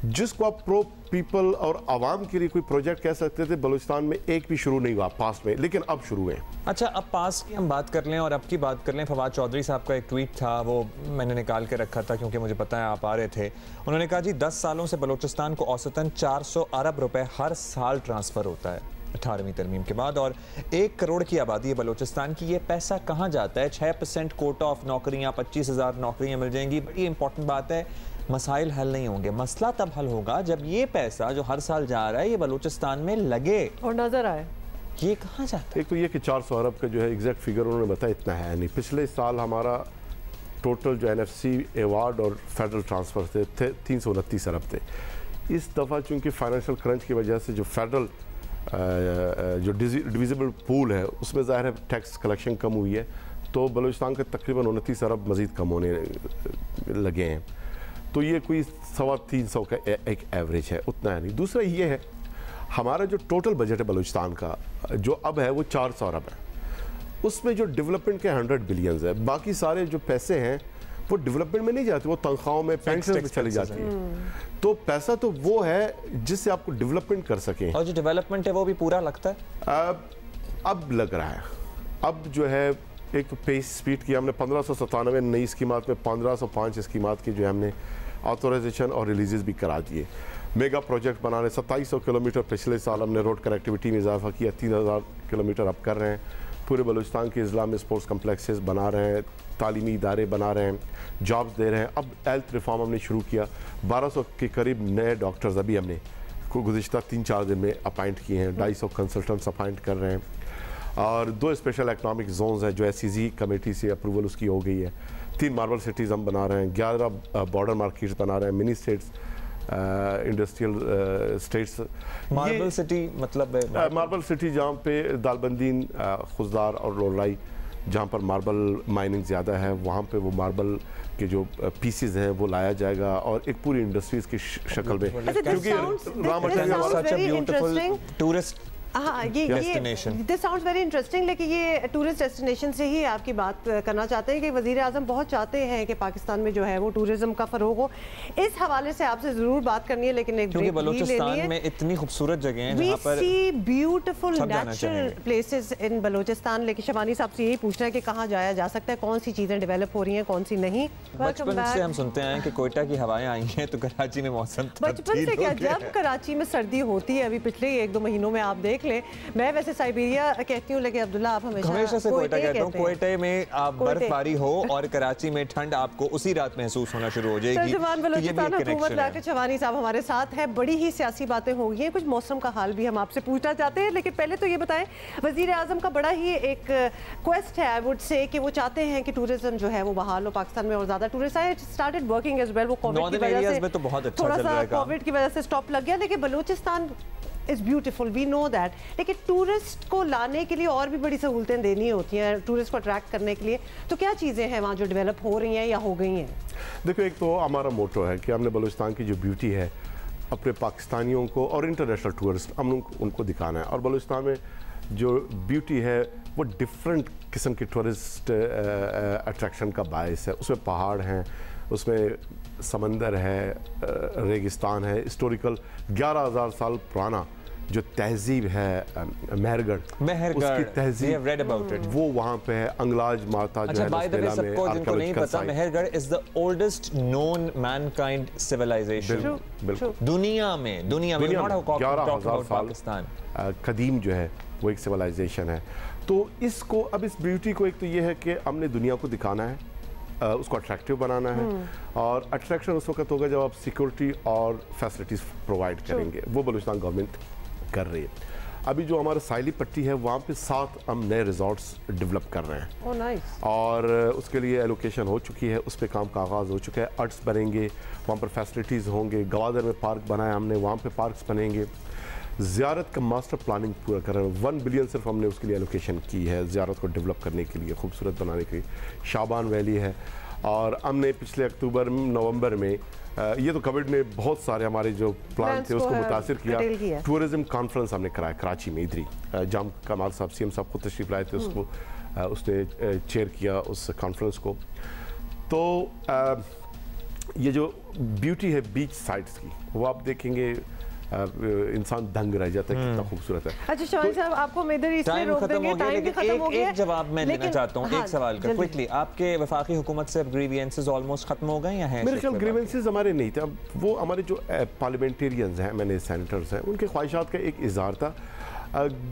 Speaker 6: जिसको आप प्रो पीपल और आवाम के लिए कोई प्रोजेक्ट कह सकते थे, बलूचिस्तान में एक भी शुरू नहीं हुआ पास्ट में, लेकिन अब शुरू है।
Speaker 1: अच्छा, अब पास की हम बात कर लें और अब की बात कर लें। फवाद चौधरी साहब का एक ट्वीट था, वो मैंने निकाल के रखा था क्योंकि मुझे पता है आप आ रहे थे। उन्होंने कहा जी 10 सालों से बलूचिस्तान को औसतन 400 अरब रुपए हर साल ट्रांसफ़र होता है 18वीं तरमीम के बाद, और 1 करोड़ की आबादी है बलूचिस्तान की। ये पैसा कहाँ जाता है? 6% कोटा ऑफ नौकरियाँ, 25,000 नौकरियाँ मिल जाएंगी। बड़ी इंपॉर्टेंट बात है, मसाइल हल नहीं होंगे। मसला तब हल होगा जब ये पैसा जो हर साल जा रहा है ये बलूचिस्तान में लगे
Speaker 2: और नजर आए।
Speaker 1: ये कहाँ जाता है?
Speaker 6: एक तो ये कि 400 अरब का जो है एग्जैक्ट फिगर उन्होंने बताया, इतना है नहीं। पिछले साल हमारा टोटल जो NFC अवार्ड और फेडरल ट्रांसफर थे 329 अरब थे। इस दफ़ा चूँकि फाइनेंशियल क्रंच की वजह से जो फेडरल जो डिविजिबल पूल है उसमें ज़ाहिर है टैक्स कलेक्शन कम हुई है, तो बलूचिस्तान के तकरीबन 29 अरब मज़ीद कम होने लगे हैं। तो ये कोई 325 का एक एवरेज है, उतना है नहीं। दूसरा ये है हमारा जो टोटल बजट है बलूचिस्तान का जो अब है वो 400 अरब है, उसमें जो डेवलपमेंट के 100 बिलियंस है, बाकी सारे जो पैसे हैं वो डेवलपमेंट में नहीं जाते, वो तनख्वाहों में पेंशन में चली जाती है। तो पैसा तो वो है जिससे आपको डेवलपमेंट कर सकें,
Speaker 1: और जो डेवलपमेंट है वो भी पूरा लगता है
Speaker 6: अब लग रहा है। अब जो है एक तो पेस स्पीड की हमने 1597 नई स्कीमात में 1505 स्कीमात की जो है हमने ऑथोराइजेशन और रिलीजेस भी करा दिए। मेगा प्रोजेक्ट बनाने 2700 किलोमीटर पिछले साल हमने रोड कनेक्टिविटी में इजाफा किया, 3000 किलोमीटर अब कर रहे हैं। पूरे बलूचिस्तान के अजला में स्पोर्ट्स कम्प्लेक्सेस बना रहे हैं, तालीमी इदारे बना रहे हैं, जॉब्स दे रहे हैं। अब हेल्थ रिफॉर्म हमने शुरू किया, 1200 के करीब नए डॉक्टर्स अभी हमने गुज़िश्ता 3-4 दिन में अपॉइंट किए हैं, 250 कंसल्टेंट्स अपॉइंट कर रहे हैं। और 2 स्पेशल इकनॉमिक जोन्स हैं जो SEZ कमेटी से अप्रूवल उसकी हो गई है। 3 मार्बल सिटीज़ हम बना रहे हैं, 11 बॉर्डर मार्केट्स बना रहे हैं, mini states, industrial states.
Speaker 1: Marble city मतलब
Speaker 6: मार्बल सिटी जहाँ पे दालबंदीन, खुजदार और लोलाई, जहाँ पर मार्बल माइनिंग ज़्यादा है वहाँ पे वो मार्बल के जो पीसेज हैं वो लाया जाएगा और एक पूरी इंडस्ट्रीज की शक्ल में, क्योंकि raw material
Speaker 1: tourist
Speaker 2: this sounds very interesting. लेकिन ये टूरिस्ट डेस्टिनेशन से ही आपकी बात करना चाहते हैं कि वज़ीर आज़म बहुत चाहते हैं कि पाकिस्तान में जो है वो टूरिज्म का फ़रोग हो। इस हवाले से आपसे ज़रूर बात करनी है, लेकिन एक
Speaker 1: क्योंकि बलूचिस्तान में इतनी खूबसूरत जगह हैं जहाँ पर
Speaker 2: beautiful natural places in Balochistan. लेकिन शबानी साहब से यही पूछना है कि कहाँ जाया जा सकता है, कौन सी चीज़ें डेवलप हो रही हैं, कौन सी नहीं।
Speaker 1: बचपन से हम सुनते हैं कि कोयटा की हवाएं आई हैं तो कराची में मौसम
Speaker 2: बचपन से क्या, जब कराची में सर्दी होती है, अभी पिछले 1-2 महीनों में आप देख लें, मैं वैसे साइबेरिया कहती हूँ लेकिन अब्दुल्ला आप
Speaker 1: हमेशा से कोयटा कहता हूँ। कोयटे में आप बर्फबारी हो और कराची में ठंड आपको उसी रात महसूस होना शुरू हो जाएगी। शबानी साहब हमारे साथ है, बड़ी ही सियासी बातें हो गई हैं, कुछ मौसम का हाल भी हम आपसे पूछना चाहते हैं। लेकिन पहले तो ये बताएं, वजीर आजम का बड़ा ही एक क्वेस्ट है आई वुड से कि वो चाहते हैं कि टूरिज्म जो है वो बहाल हो पाकिस्तान में और ज्यादा टूरिस्ट आए। स्टार्टेड वर्किंग एज वेल, वो कोविड की वजह से थोड़ा सा कोविड की वजह से स्टॉप लग गया, लेकिन Balochistan is beautiful, we know that. लेकिन टूरिस्ट को लाने के लिए और भी बड़ी सहूलतें देनी होती हैं, टूरिस्ट को अट्रैक्ट करने के लिए। तो क्या चीज़ें हैं वहाँ जो डेवलप हो रही हैं या हो गई हैं?
Speaker 6: देखो, एक तो हमारा मोटो है कि हमने बलूचिस्तान की जो ब्यूटी है अपने पाकिस्तानियों को और इंटरनेशनल टूरिस्ट हम उनको दिखाना है। और बलूचिस्तान में जो ब्यूटी है वो डिफरेंट किस्म की टूरिस्ट अट्रैक्शन का बायस है। उसमें पहाड़ हैं, उसमें समंदर है, रेगिस्तान है, हिस्टोरिकल 11,000 साल पुराना जो तहजीब है मेहरगढ़ उसकी तहजीब वो वहाँ पे है। अंगलाज माता जो है
Speaker 1: सबको जिनको नहीं पता, Mehrgarh is the oldest known mankind civilization दुनिया में
Speaker 6: 11,000 साल कदीम जो है वो एक सिविलाइजेशन है। तो इसको अब इस ब्यूटी को एक तो ये है कि हमने दुनिया को दिखाना है, उसको अट्रैक्टिव बनाना है। और अट्रैक्शन उस वक्त होगा जब आप सिक्योरिटी और फैसिलिटीज़ प्रोवाइड करेंगे, वो बलूचिस्तान गवर्नमेंट कर रही है। अभी जो हमारा साइली पट्टी है वहाँ पे 7 हम नए रिजॉर्ट्स डेवलप कर रहे हैं।
Speaker 2: nice.
Speaker 6: और उसके लिए एलोकेशन हो चुकी है, उस पर काम का आगाज़ हो चुका है। अर्ट्स बनेंगे, वहाँ पर फैसिलिटीज़ होंगे। गवादर में पार्क बनाया हमने, वहाँ पे पार्क्स बनेंगे। ज़ियारत का मास्टर प्लानिंग पूरा कर रहे हैं, 1 बिलियन सिर्फ हमने उसके लिए एलोकेशन की है ज़ियारत को डेवलप करने के लिए, खूबसूरत बनाने के लिए। शाबान वैली है, और हमने पिछले अक्टूबर नवंबर में ये तो कोविड में बहुत सारे हमारे जो प्लान थे उसको मुतासिर किया। टूरिज्म कॉन्फ्रेंस हमने कराया कराची में, इधर ही जाम कमाल साहब CM साहब खुद तशरीफ लाए थे, उसको उसने चेयर किया उस कॉन्फ्रेंस को। तो ये जो ब्यूटी है बीच साइड्स की वो आप देखेंगे इंसान दंग रह जाता है, कितना खूबसूरत है।
Speaker 2: अच्छा शबानी साहब, आपको मैं इधर इसलिए रोक देंगे, टाइम भी खत्म हो गया।
Speaker 1: एक जवाब मैं देना चाहता हूँ एक सवाल का क्विकली। आपके वफाकी हुकूमत से अब ग्रीवेंसेस ऑलमोस्ट खत्म हो गए या हैं?
Speaker 6: मेरे ख्याल ग्रीवेंसेस हमारे नहीं थे, अब वो हमारे जो पार्लियामेंटेरियंस हैं, मैंने सेनेटर्स हैं, उनके ख्वाहिशात का एक इजहार था।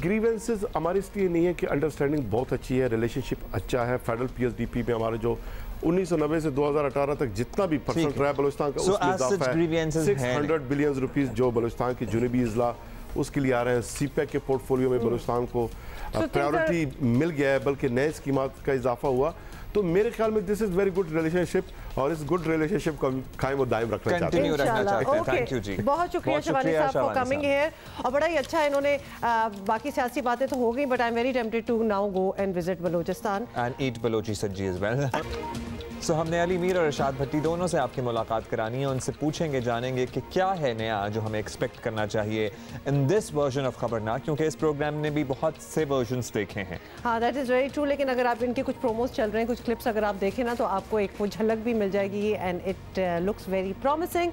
Speaker 6: ग्रीवेंसेस हमारे इसलिए नहीं है कि अंडरस्टैंडिंग बहुत अच्छी है, रिलेशनशिप अच्छा है। फेडरल PSDP में हमारा जो 1990 से 2018 तक जितना भी परसेंट रहा है बलूचिस्तान का उसमें इजाफा है। 600 बिलियन रुपीस जो बलूचिस्तान की जुनूबी इजला उसके लिए आ रहे हैं। सीपैक के पोर्टफोलियो में बलूचिस्तान को प्रायोरिटी मिल गया है, बल्कि नए स्कीमात का इजाफा हुआ। तो मेरे ख्याल में this is very good relationship और इस गुड रिलेशनशिप को कायम और दायम रखना चाहते हैं।
Speaker 2: थैंक यू जी, बहुत शुक्रिया शबानी साहब फॉर कमिंग हियर। और बड़ा ही अच्छा इन्होंने बाकी सियासी बातें तो हो गई, but I am very tempted to now go and visit Balochistan
Speaker 1: and eat Balochi sabzi as well. सो हमने अली मीर और इरशाद भट्टी दोनों से आपकी मुलाकात करानी है, उनसे पूछेंगे जानेंगे कि क्या है नया जो हमें एक्सपेक्ट करना चाहिए इन दिस वर्जन ऑफ खबरनाक, क्योंकि इस प्रोग्राम ने भी बहुत से वर्जन्स देखे हैं।
Speaker 2: हाँ दैट इज़ वेरी ट्रू, लेकिन अगर आप इनके कुछ प्रोमोज चल रहे हैं, कुछ क्लिप्स अगर आप देखें ना, तो आपको एक वो झलक भी मिल जाएगी and it looks very promising.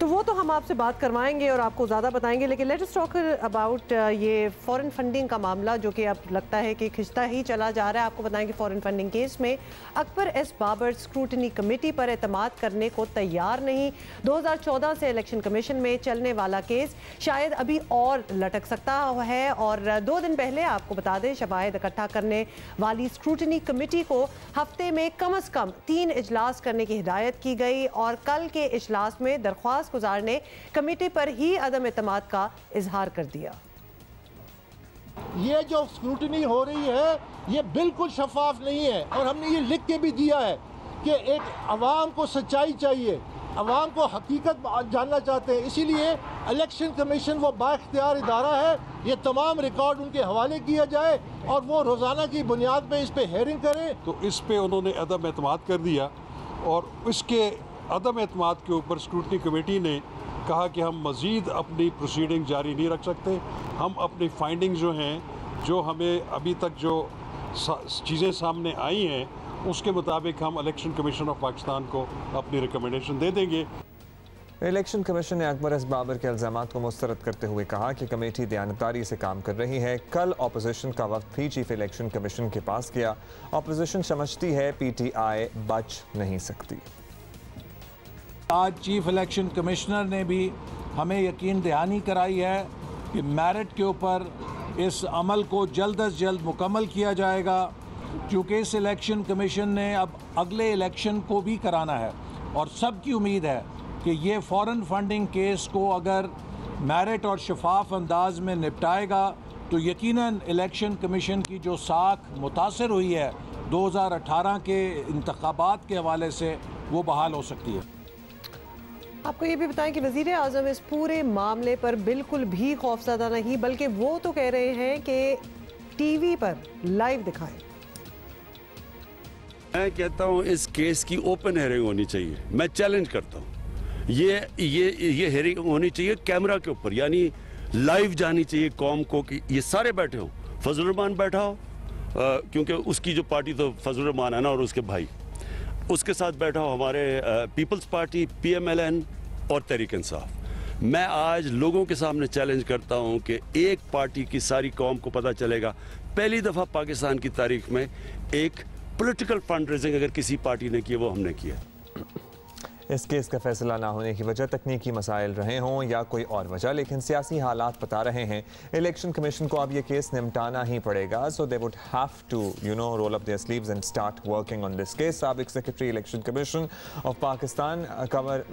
Speaker 2: तो वो तो हम आपसे बात करवाएंगे और आपको ज़्यादा बताएंगे, लेकिन लेट्स टॉक अबाउट ये फॉरेन फंडिंग का मामला जो कि अब लगता है कि खिंचता ही चला जा रहा है। आपको बताएं कि फॉरेन फंडिंग केस में Akbar S Babar scrutiny committee पर एतमाद करने को तैयार नहीं। 2014 से इलेक्शन कमीशन में चलने वाला केस शायद अभी और लटक सकता है। और 2 दिन पहले आपको बता दें, शवाहिद इकट्ठा करने वाली स्क्रूटनी कमेटी को हफ्ते में कम से कम 3 इजलास करने की हिदायत की गई और कल के इजलास में दरख्वास्त गुजार ने कमेटी पर ही अदम एतमाद का इजहार कर दिया।
Speaker 7: ये जो स्क्रूटनी हो रही है ये बिल्कुल शफाफ नहीं है और हमने ये लिख के भी दिया है कि एक अवाम को सच्चाई चाहिए, अवाम को हकीकत जानना चाहते हैं, इसीलिए इलेक्शन कमीशन वो बाइख्तियार इदारा है। ये तमाम रिकॉर्ड उनके हवाले किया जाए और वो रोज़ाना की बुनियाद पे इस पे हेयरिंग करें।
Speaker 8: तो इस पे उन्होंने अदम एतमाद कर दिया और उसके अदम एतमाद के ऊपर स्क्रूटनी कमेटी ने कहा कि हम मज़ीद अपनी प्रोसीडिंग जारी नहीं रख सकते। हम अपनी फाइंडिंग जो हैं, जो हमें अभी तक जो चीज़ें सामने आई हैं, उसके मुताबिक हम इलेक्शन कमीशन ऑफ पाकिस्तान को अपनी रिकमेंडेशन दे देंगे।
Speaker 1: इलेक्शन कमीशन ने अकबर एस बाबर के इल्ज़ामात को मुस्तरद करते हुए कहा कि कमेटी दयानतदारी से काम कर रही है। कल अपोजिशन का वक्त भी चीफ इलेक्शन कमीशन के पास गया। अपोजिशन समझती है PTI बच नहीं सकती।
Speaker 9: आज चीफ इलेक्शन कमिश्नर ने भी हमें यकीन दहानी कराई है कि मेरिट के ऊपर इस अमल को जल्द अज जल्द मुकम्मल किया जाएगा, क्योंकि इस इलेक्शन कमीशन ने अब अगले इलेक्शन को भी कराना है और सबकी उम्मीद है कि ये फॉरेन फंडिंग केस को अगर मेरिट और शफाफ अंदाज में निपटाएगा तो यकीनन इलेक्शन कमीशन की जो साख मुतासर हुई है 2018 के इंतखाबात के हवाले से वो बहाल हो सकती है।
Speaker 2: आपको ये भी बताएं कि वज़ीर आज़म इस पूरे मामले पर बिल्कुल भी खौफज़दा नहीं, बल्कि वो तो कह रहे हैं कि टीवी पर लाइव दिखाएं।
Speaker 10: मैं कहता हूँ इस केस की ओपन हेयरिंग होनी चाहिए। मैं चैलेंज करता हूँ ये हेयरिंग होनी चाहिए कैमरा के ऊपर, यानी लाइव जानी चाहिए कौम को कि ये सारे बैठे हो, फजल रहमान बैठा हो क्योंकि उसकी जो पार्टी तो फजल रहमान है ना, और उसके भाई उसके साथ बैठा हो हमारे पीपल्स पार्टी, PMLN और तहरीक इंसाफ। मैं आज लोगों के सामने चैलेंज करता हूं कि एक पार्टी की सारी कौम को पता चलेगा, पहली दफ़ा पाकिस्तान की तारीख में एक पॉलिटिकल फंड रेजिंग अगर किसी पार्टी ने की वो हमने किया।
Speaker 1: इस केस का फैसला ना होने की वजह तकनीकी मसाइल रहे हों या कोई और वजह, लेकिन सियासी हालात बता रहे हैं इलेक्शन कमीशन को अब ये केस निपटाना ही पड़ेगा। So they would have to roll up their sleeves and start working on this case. साबिक secretary election commission of Pakistan Kanwar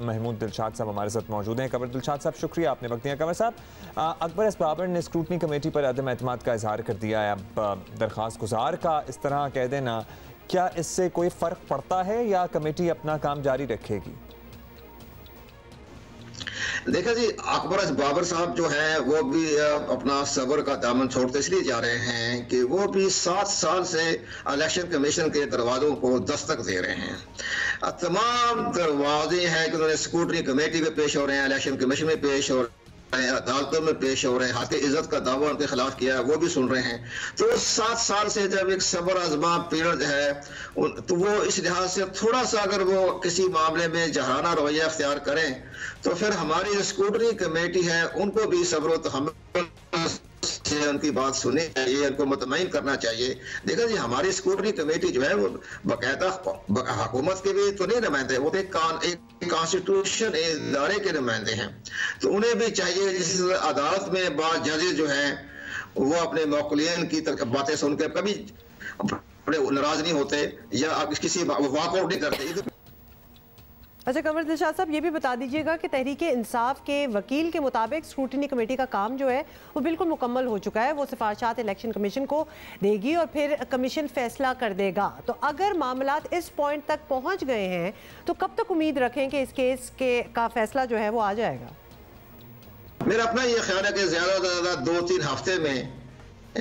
Speaker 1: Mahmood Dilshad साहब हमारे साथ मौजूद हैं। कंवर दिलशाद साहब, शुक्रिया आपने वक्त दिया। कंवर साहब, अकबर एस बाबर ने स्क्रूटनी कमेटी पर अदम एतमाद का इजहार कर दिया है। अब दरख्वास्त गुजार का इस तरह कह देना, क्या इससे कोई फर्क पड़ता है या कमेटी अपना काम जारी रखेगी?
Speaker 11: देखा जी, अकबर एस बाबर साहब जो है वो भी अपना सब्र का दामन छोड़ते इसलिए जा रहे हैं कि वो भी 7 साल से इलेक्शन कमीशन के दरवाजों को दस्तक दे रहे हैं। तमाम दरवाजे हैं कि उन्होंने स्क्रूटनी कमेटी में पेश हो रहे हैं, इलेक्शन कमीशन में पेश हो रहे हैं, अदालतों में पेश हो रहे हैं, हाथ इज्जत का दावा उनके खिलाफ किया है वो भी सुन रहे हैं। तो 7 साल से जब एक सब्र आजमा पीरियड है तो वो इस लिहाज से थोड़ा सा अगर वो किसी मामले में जहाना रवैया अख्तियार करें तो फिर हमारी जो स्क्रूटनी कमेटी है उनको भी सब्र तहम्मुल से उनकी बात सुननी चाहिए, उनको मुतमईन करना चाहिए। देखा जी, हमारी स्क्रूटनी कमेटी जो है वो बाकायदा हुकूमत के भी तो नहीं नुमाइंदे, वो एक कॉन्स्टिट्यूशन इदारे के नुमाइंदे हैं। तो उन्हें भी चाहिए, जिस अदालत में बाद जजेस जो हैं वो अपने मौकूलियन की बातें सुन के कभी अपने नाराज नहीं होते या किसी वॉकआउट नहीं करते।
Speaker 2: अच्छा कंवर दिलशाद साहब, ये भी बता दीजिएगा कि तहरीक इंसाफ के वकील के मुताबिक स्क्रूटनी कमेटी का काम जो है वो बिल्कुल मुकम्मल हो चुका है। वो सिफारिशात इलेक्शन कमीशन को देगी और फिर कमीशन फैसला कर देगा। तो अगर मामलात इस पॉइंट तक पहुंच गए हैं तो कब तक उम्मीद रखें कि इस केस का फैसला जो है वो आ जाएगा?
Speaker 11: मेरा अपना ये ख्याल है कि ज़्यादा से ज़्यादा 2-3 हफ्ते में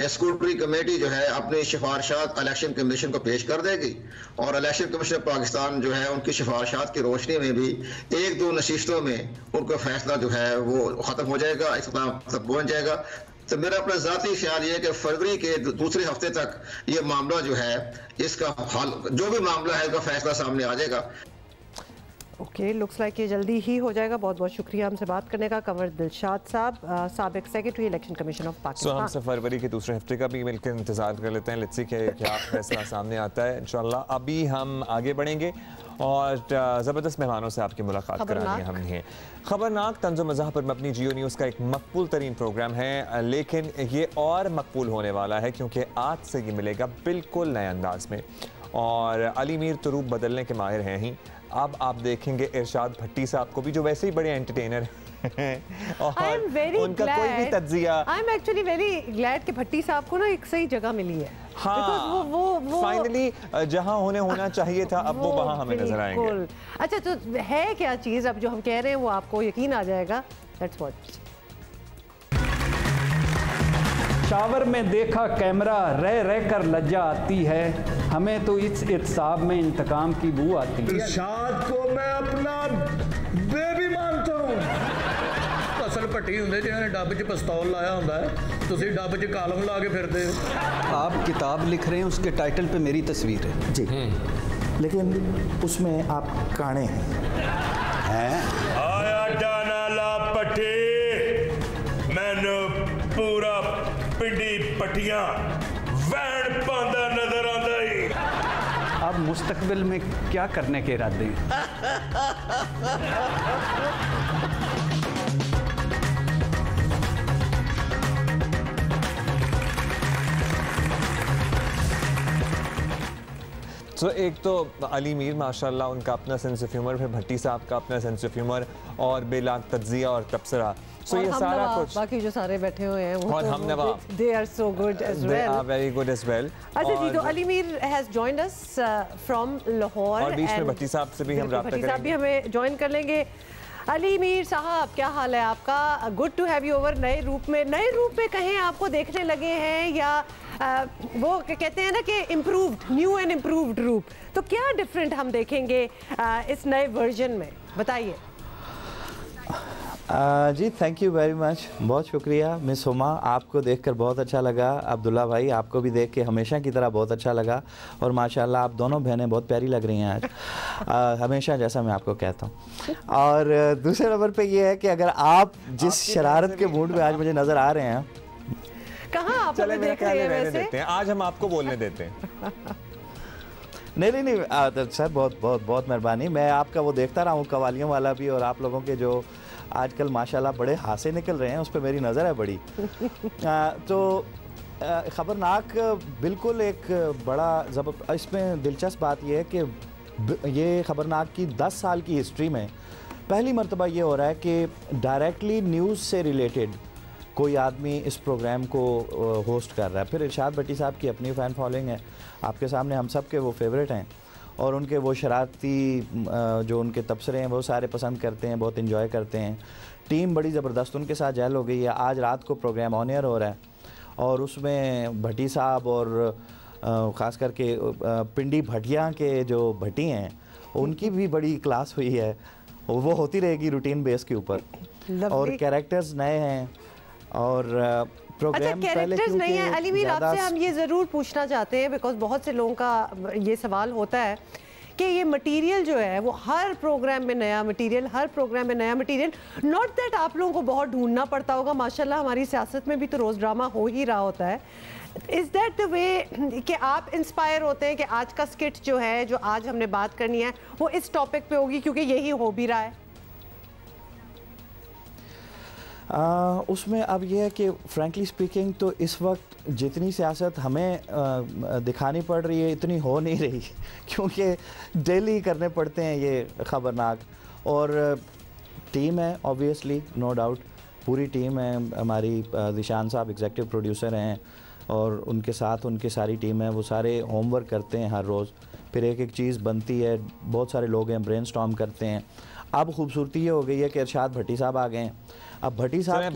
Speaker 11: स्क्रूटनी कमेटी जो है अपनी सिफारिशात इलेक्शन कमीशन को पेश कर देगी और इलेक्शन कमीशन पाकिस्तान जो है उनकी सिफारिशात की रोशनी में भी 1-2 नशिस्तों में उनका फैसला जो है वो ख़त्म हो जाएगा, इख्तिताम तक पहुँच जाएगा। तो मेरा अपना ज़ाती ख्याल ये है कि फरवरी के दूसरे हफ्ते तक ये मामला जो है इसका हल, जो भी मामला है इसका फैसला सामने आ जाएगा।
Speaker 2: ओके, लुक्स लाइक ये जल्दी ही हो जाएगा। बहुत बहुत शुक्रिया हमसे बात करने का कंवर दिलशाद साहब, साबिक secretary election commission of Pakistan.
Speaker 1: हम फरवरी के दूसरे हफ्ते का भी मिलकर इंतजार कर लेते हैं। लेट्स सी क्या फैसला सामने आता है इंशाल्लाह। अभी हम आगे बढ़ेंगे और ज़बरदस्त मेहमानों से आपकी मुलाकात करानी है हमने। खबरनाक तंज़ो मज़ाह पर मबनी जियो न्यूज़ का एक मकबूल तरीन प्रोग्राम है, लेकिन ये और मकबूल होने वाला है क्योंकि आज से ये मिलेगा बिल्कुल नए अंदाज में। और अली मीर तो रूप बदलने के माहिर हैं ही। अब आप देखेंगे इरशाद भट्टी साहब को भी, जो वैसे ही बड़े एंटरटेनर हैं और उनका कोई भी तज्जिया।
Speaker 2: I am actually very glad कि भट्टी साहब को ना एक सही जगह मिली है।
Speaker 1: हाँ, वो फाइनली जहां होना चाहिए था अब वो वहां हमें नजर आएंगे।
Speaker 2: अच्छा, तो है क्या चीज अब जो हम कह रहे हैं वो आपको यकीन आ जाएगा? Let's watch.
Speaker 12: शावर में देखा कैमरा, रह रह कर लज्जा आती है, हमें तो इस इत्साब में इंतकाम की बू आती है।
Speaker 13: इरशाद को मैं अपना बेबी मानता हूँ। असल भट्टी होंगे जिन्होंने डब च पिस्तौल लाया होंदा है, तुसी डब च कालम ला के फिरदे हो।
Speaker 12: आप किताब लिख रहे हैं, उसके टाइटल पे मेरी तस्वीर है
Speaker 14: जी, लेकिन उसमें आप काणे हैं।
Speaker 13: आया डाना ला पट्टी, मैंने पूरा पिंडी पट्टियां वैन पांदा नजर आंदा ही।
Speaker 12: आप मुस्तकबिल में क्या करने के इरादे हैं?
Speaker 1: तो एक तो अली मीर माशाल्लाह उनका अपना सेंस ऑफ ह्यूमर, फिर भट्टी साहब का अपना सेंस ऑफ ह्यूमर और बेलाग तज्जिया और तबसरा। सो ये सारा कुछ,
Speaker 2: बाकी जो सारे बैठे हुए हैं वो
Speaker 1: और हम नवा,
Speaker 2: they are so good as well,
Speaker 1: they are very good as well.
Speaker 2: अच्छा जी, तो Ali Mir has joined us from Lahore
Speaker 1: और बीच में भट्टी साहब से भी हम राब्ता करेंगे।
Speaker 2: भट्टी साहब भी हमें ज्वाइन कर लेंगे। अली मीर साहब, क्या हाल है आपका? Good to have you over. नए रूप में कहें आपको देखने लगे हैं या वो कहते हैं ना कि इम्प्रूव्ड, न्यू एंड इम्प्रूव्ड रूप, तो क्या डिफरेंट हम देखेंगे इस नए वर्जन में, बताइए।
Speaker 14: जी थैंक यू वेरी मच, बहुत शुक्रिया मिस हुमा, आपको देखकर बहुत अच्छा लगा। अब्दुल्ला भाई, आपको भी देख के हमेशा की तरह बहुत अच्छा लगा और माशाल्लाह आप दोनों बहनें बहुत प्यारी लग रही हैं आज, हमेशा जैसा मैं आपको कहता हूँ। और दूसरे नंबर पे ये है कि अगर आप जिस शरारत के मूड में आज मुझे नज़र आ रहे हैं,
Speaker 2: कहाँ आप हमें देख रहे हैं वैसे?
Speaker 1: आज हम आपको बोलने देते हैं।
Speaker 14: नहीं सर, बहुत बहुत बहुत मेहरबानी। मैं आपका वो देखता रहा हूँ कवालियों वाला भी, और आप लोगों के जो आजकल माशाल्लाह बड़े हासे निकल रहे हैं उस पर मेरी नज़र है बड़ी। तो ख़बरनाक बिल्कुल एक बड़ा इसमें दिलचस्प बात यह है कि ये ख़बरनाक की 10 साल की हिस्ट्री में पहली मरतबा ये हो रहा है कि डायरेक्टली न्यूज़ से रिलेटेड कोई आदमी इस प्रोग्राम को होस्ट कर रहा है। फिर इरशाद भट्टी साहब की अपनी फ़ैन फॉलोइंग है, आपके सामने हम सब के वो फेवरेट हैं, और उनके वो शरारती जो उनके तबसरे हैं वो सारे पसंद करते हैं, बहुत इन्जॉय करते हैं। टीम बड़ी ज़बरदस्त उनके साथ जेल हो गई है। आज रात को प्रोग्राम ऑन एयर हो रहा है और उसमें भट्टी साहब और ख़ास करके पिंडी भटिया के जो भट्टी हैं उनकी भी बड़ी क्लास हुई है, वो होती रहेगी रूटीन बेस के ऊपर, और कैरेक्टर्स नए हैं और
Speaker 2: प्रोग्राम कैरेक्टर्स नहीं है। अली मीर, आपसे हम ये ज़रूर पूछना चाहते हैं बिकॉज बहुत से लोगों का ये सवाल होता है कि ये मटेरियल जो है वो हर प्रोग्राम में नया मटेरियल, हर प्रोग्राम में नया मटेरियल, नॉट दैट आप लोगों को बहुत ढूंढना पड़ता होगा, माशाल्लाह हमारी सियासत में भी तो रोज़ ड्रामा हो ही रहा होता है। इज़ दैट द वे कि आप इंस्पायर होते हैं कि आज का स्किट जो है, जो आज हमने बात करनी है, वो इस टॉपिक पे होगी क्योंकि यही हो भी रहा है?
Speaker 14: उसमें अब यह है कि फ्रैंकली स्पीकिंग तो इस वक्त जितनी सियासत हमें दिखानी पड़ रही है इतनी हो नहीं रही क्योंकि डेली करने पड़ते हैं ये ख़बरनाक। और टीम है ऑब्वियसली, नो डाउट पूरी टीम है हमारी। दिशान साहब एग्जीक्यूटिव प्रोड्यूसर हैं और उनके साथ उनकी सारी टीम है, वो सारे होमवर्क करते हैं हर रोज़, फिर एक एक चीज़ बनती है, बहुत सारे लोग हैं ब्रेनस्टॉर्म करते हैं। अब खूबसूरती ये हो गई है कि इरशाद भट्टी साहब आ गए हैं। अब भट्टी साहब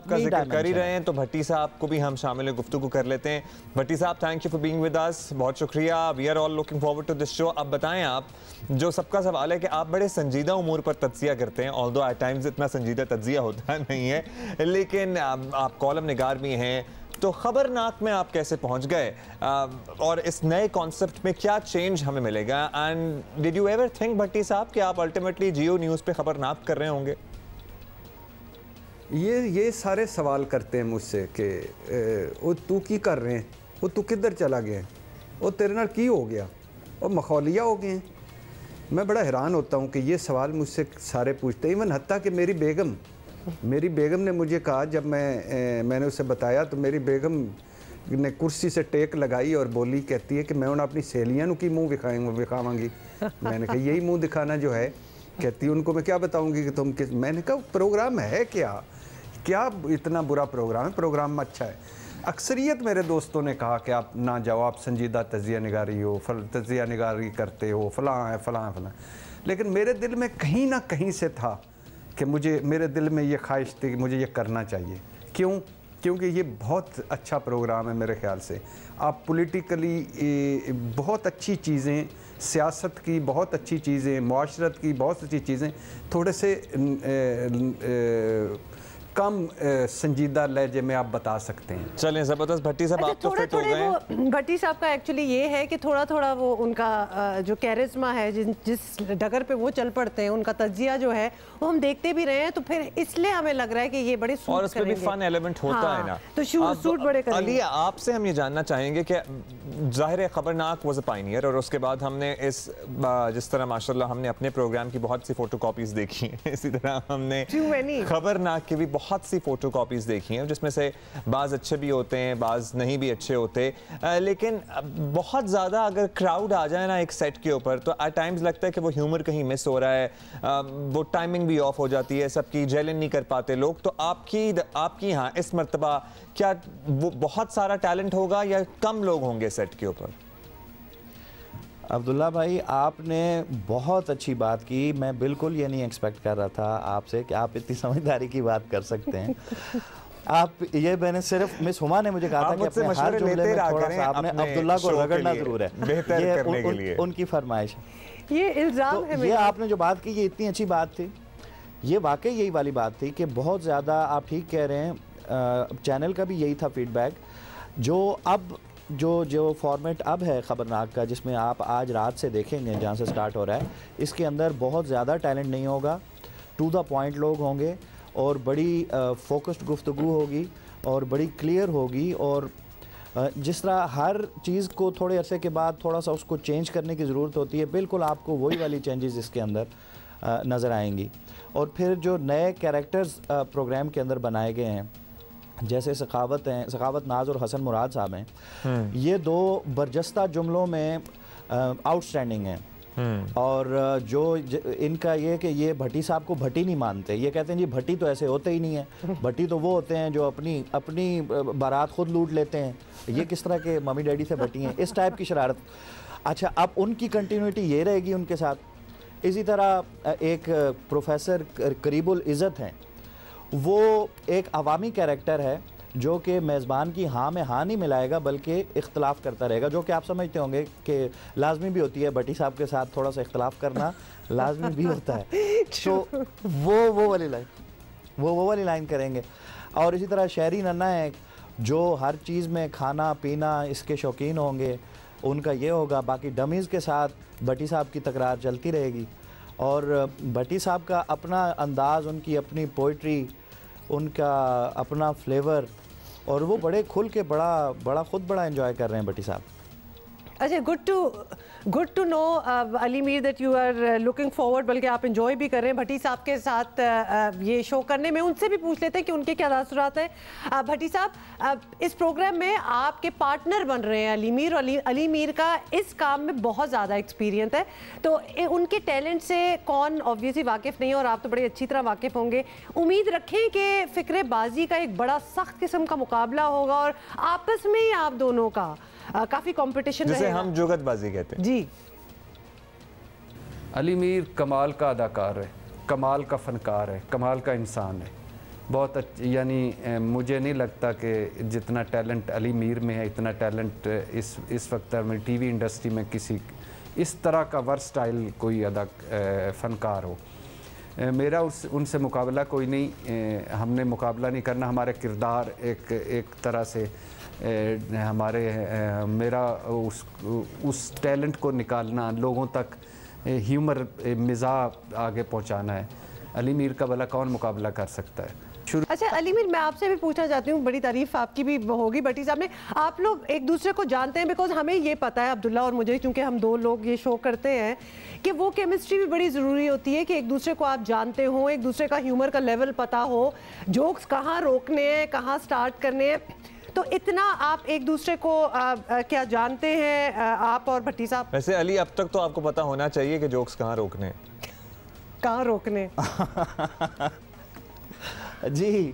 Speaker 1: का जिक्र कर ही रहे हैं तो भट्टी साहब को भी हम शामिल गुफ्तगू कर लेते हैं। भट्टी साहब, thank you for being with us, बहुत शुक्रिया। We are all looking forward to this show. अब बताएं आप, जो सबका सवाल है कि आप बड़े संजीदा उमूर पर तज्जिया करते हैं, ऑल्दो एट टाइम्स इतना संजीदा तज्जिया होता नहीं है, लेकिन आप कॉलम निगार भी हैं, तो खबरनाक में आप कैसे पहुंच गए और इस नए कॉन्सेप्ट में क्या चेंज हमें मिलेगा? And did you ever think Bhatti साहब कि आप अल्टीमेटली जियो न्यूज़ पे खबरनाक कर रहे होंगे?
Speaker 12: ये सारे सवाल करते हैं मुझसे कि वो तू की कर रहे हैं, वो तू किधर चला गया, वो तेरे नाल की हो गया, वो मखौलिया हो गए हैं। मैं बड़ा हैरान होता हूँ कि ये सवाल मुझसे सारे पूछते हैं। इवन हत्ता कि मेरी बेगम ने मुझे कहा, जब मैंने उसे बताया तो मेरी बेगम ने कुर्सी से टेक लगाई और बोली, कहती है कि मैं उन्हें अपनी सहेलियां की मुँह दिखावांगी। मैंने कहा यही मुँह दिखाना जो है? कहती है उनको मैं क्या बताऊंगी कि तुम किस। मैंने कहा प्रोग्राम है क्या इतना बुरा प्रोग्राम है? प्रोग्राम में अच्छा है। अक्सरियत मेरे दोस्तों ने कहा कि आप ना जाओ, आप संजीदा तजिया निगारी हो, तजिया निगारी करते हो, फलां है फलां फलां। लेकिन मेरे दिल में कहीं ना कहीं से था कि मेरे दिल में ये ख्वाहिश थी कि मुझे ये करना चाहिए। क्योंकि ये बहुत अच्छा प्रोग्राम है मेरे ख्याल से। आप पॉलिटिकली बहुत अच्छी चीज़ें, सियासत की बहुत अच्छी चीज़ें, मुआशरत की बहुत अच्छी चीज़ें थोड़े से कम संजीदा लहजे में आप बता सकते हैं।
Speaker 1: चलें ज़बरदस्त। भट्टी साहब आप तो फिट हो गए।
Speaker 2: भट्टी साहब का एक्चुअली ये है कि थोड़ा थोड़ा वो उनका जो कैरिज्मा है, जिस डगर पे वो चल पड़ते हैं, उनका तज्जिया जो है वो हम देखते भी रहे हैं, तो फिर इसलिए हमें लग रहा है कि ये बड़े सूट
Speaker 1: और उसमें भी फन एलिमेंट होता है ना,
Speaker 2: तो सूट बड़े करेंगे।
Speaker 1: अली, आपसे हम ये जानना चाहेंगे कि जाहिर है खबरनाक वाज अ पायनियर, और उसके बाद हमने जिस तरह माशाल्लाह हमने अपने प्रोग्राम की बहुत सी फोटोकॉपीज देखी हैं, इसी तरह हमने खबरनाक की भी बहुत सी फोटोकॉपीज देखी हैं, जिसमें से बाज़ अच्छे भी होते हैं, बाज़ नहीं भी अच्छे होते, लेकिन बहुत ज़्यादा अगर क्राउड आ जाए ना एक सेट के ऊपर, तो एट टाइम्स लगता है कि वो ह्यूमर कहीं मिस हो रहा है, वो टाइमिंग भी ऑफ हो जाती है, सबकी जेलन नहीं कर पाते लोग। तो आपकी यहाँ इस मर्तबा क्या वो बहुत सारा टैलेंट होगा या कम लोग होंगे सेट के ऊपर?
Speaker 14: अब्दुल्ला भाई, आपने बहुत अच्छी बात की। मैं बिल्कुल ये नहीं एक्सपेक्ट कर रहा था आपसे कि आप इतनी समझदारी की बात कर सकते हैं। आप ये मैंने सिर्फ मिस हुमा ने मुझे कहा था कि अपने हर जुमले में थोड़ा सा आपने अब्दुल्ला को रगड़ना जरूर है,
Speaker 1: बेहतर करने के लिए
Speaker 14: उनकी फरमाइश है।
Speaker 2: ये इल्जाम है।
Speaker 14: ये आपने जो बात की ये इतनी अच्छी बात थी, ये वाकई यही वाली बात थी कि बहुत ज़्यादा आप ठीक कह रहे हैं। चैनल का भी यही था फीडबैक, जो फॉर्मेट अब है खबरनाक का, जिसमें आप आज रात से देखेंगे जहाँ से स्टार्ट हो रहा है, इसके अंदर बहुत ज़्यादा टैलेंट नहीं होगा, टू द पॉइंट लोग होंगे और बड़ी फोकस्ड गुफ्तगू होगी और बड़ी क्लियर होगी। और जिस तरह हर चीज़ को थोड़े अरसे के बाद थोड़ा सा उसको चेंज करने की ज़रूरत होती है, बिल्कुल आपको वही वाली चेंजेस इसके अंदर नज़र आएंगी। और फिर जो नए कैरेक्टर्स प्रोग्राम के अंदर बनाए गए हैं, जैसे सखावत नाज और हसन मुराद साहब हैं, ये दो बरजस्ता जुमलों में आउटस्टैंडिंग हैं। और जो इनका ये कि ये भट्टी साहब को भट्टी नहीं मानते, ये कहते हैं जी भट्टी तो ऐसे होते ही नहीं है, भट्टी तो वो होते हैं जो अपनी बारात खुद लूट लेते हैं, ये किस तरह के मम्मी डैडी से भट्टी हैं, इस टाइप की शरारत। अच्छा, अब उनकी कंटिन्यूटी ये रहेगी उनके साथ। इसी तरह एक प्रोफेसर करीबुल इज़्ज़त हैं, वो एक अवामी कैरेक्टर है जो कि मेज़बान की हाँ में हाँ नहीं मिलाएगा बल्कि इख्तलाफ करता रहेगा, जो कि आप समझते होंगे कि लाजमी भी होती है, भट्टी साहब के साथ थोड़ा सा इख्तलाफ करना लाजमी भी होता है। तो वो वाली लाइन करेंगे। और इसी तरह शहरी नन्ना है जो हर चीज़ में खाना पीना इसके शौकीन होंगे, उनका ये होगा। बाकी डमीज़ के साथ भट्टी साहब की तकरार चलती रहेगी। और भट्टी साहब का अपना अंदाज़, उनकी अपनी पोइट्री, उनका अपना फ्लेवर, और वो बड़े खुल के बड़ा एंजॉय कर रहे हैं भट्टी साहब।
Speaker 2: अच्छा, good to know Ali Mir that you are looking forward, बल्कि आप इंजॉय भी कर रहे हैं भट्टी साहब के साथ ये शो करने में। उनसे भी पूछ लेते हैं कि उनके क्या तासुरात हैं। भट्टी साहब, इस प्रोग्राम में आपके पार्टनर बन रहे हैं अली मीर, और अली मीर का इस काम में बहुत ज़्यादा एक्सपीरियंस है, तो उनके टैलेंट से कौन ऑब्वियसली वाकिफ़ नहीं है, और आप तो बड़ी अच्छी तरह वाकिफ़ होंगे। उम्मीद रखें कि फ़िक्रेबाजी का एक बड़ा सख्त किस्म का मुकाबला होगा और आपस में ही आप दोनों का काफी कंपटीशन
Speaker 1: जिसे हम जुगतबाजी कहते हैं।
Speaker 2: जी,
Speaker 12: अली मीर कमाल का अदाकार है, कमाल का फनकार है, कमाल का इंसान है, बहुत यानी मुझे नहीं लगता कि जितना टैलेंट अली मीर में है इतना टैलेंट इस वक्त में टीवी इंडस्ट्री में किसी इस तरह का वर्सटाइल कोई फनकार हो। मेरा उनसे मुकाबला कोई नहीं, हमने मुकाबला नहीं करना। हमारे किरदार एक तरह से मेरा उस टैलेंट को निकालना, लोगों तक ह्यूमर मिजाज आगे पहुंचाना है। अली मीर का भला कौन मुकाबला कर सकता है।
Speaker 2: अच्छा अली मीर, मैं आपसे भी पूछना चाहती हूँ, बड़ी तारीफ आपकी भी होगी भट्टी साहब ने, आप लोग एक दूसरे को जानते हैं? बिकॉज हमें ये पता है, अब्दुल्ला और मुझे, क्योंकि हम दो लोग ये शो करते हैं, कि वो केमिस्ट्री भी बड़ी ज़रूरी होती है कि एक दूसरे को आप जानते हो, एक दूसरे का ह्यूमर का लेवल पता हो, जोक्स कहाँ रोकने हैं, कहाँ स्टार्ट करने हैं। तो इतना आप एक दूसरे को क्या जानते हैं आप और भट्टी साहब?
Speaker 1: वैसे अली, अब तक तो आपको पता होना चाहिए कि जोक्स कहाँ रोकने,
Speaker 2: कहाँ रोकने।
Speaker 14: जी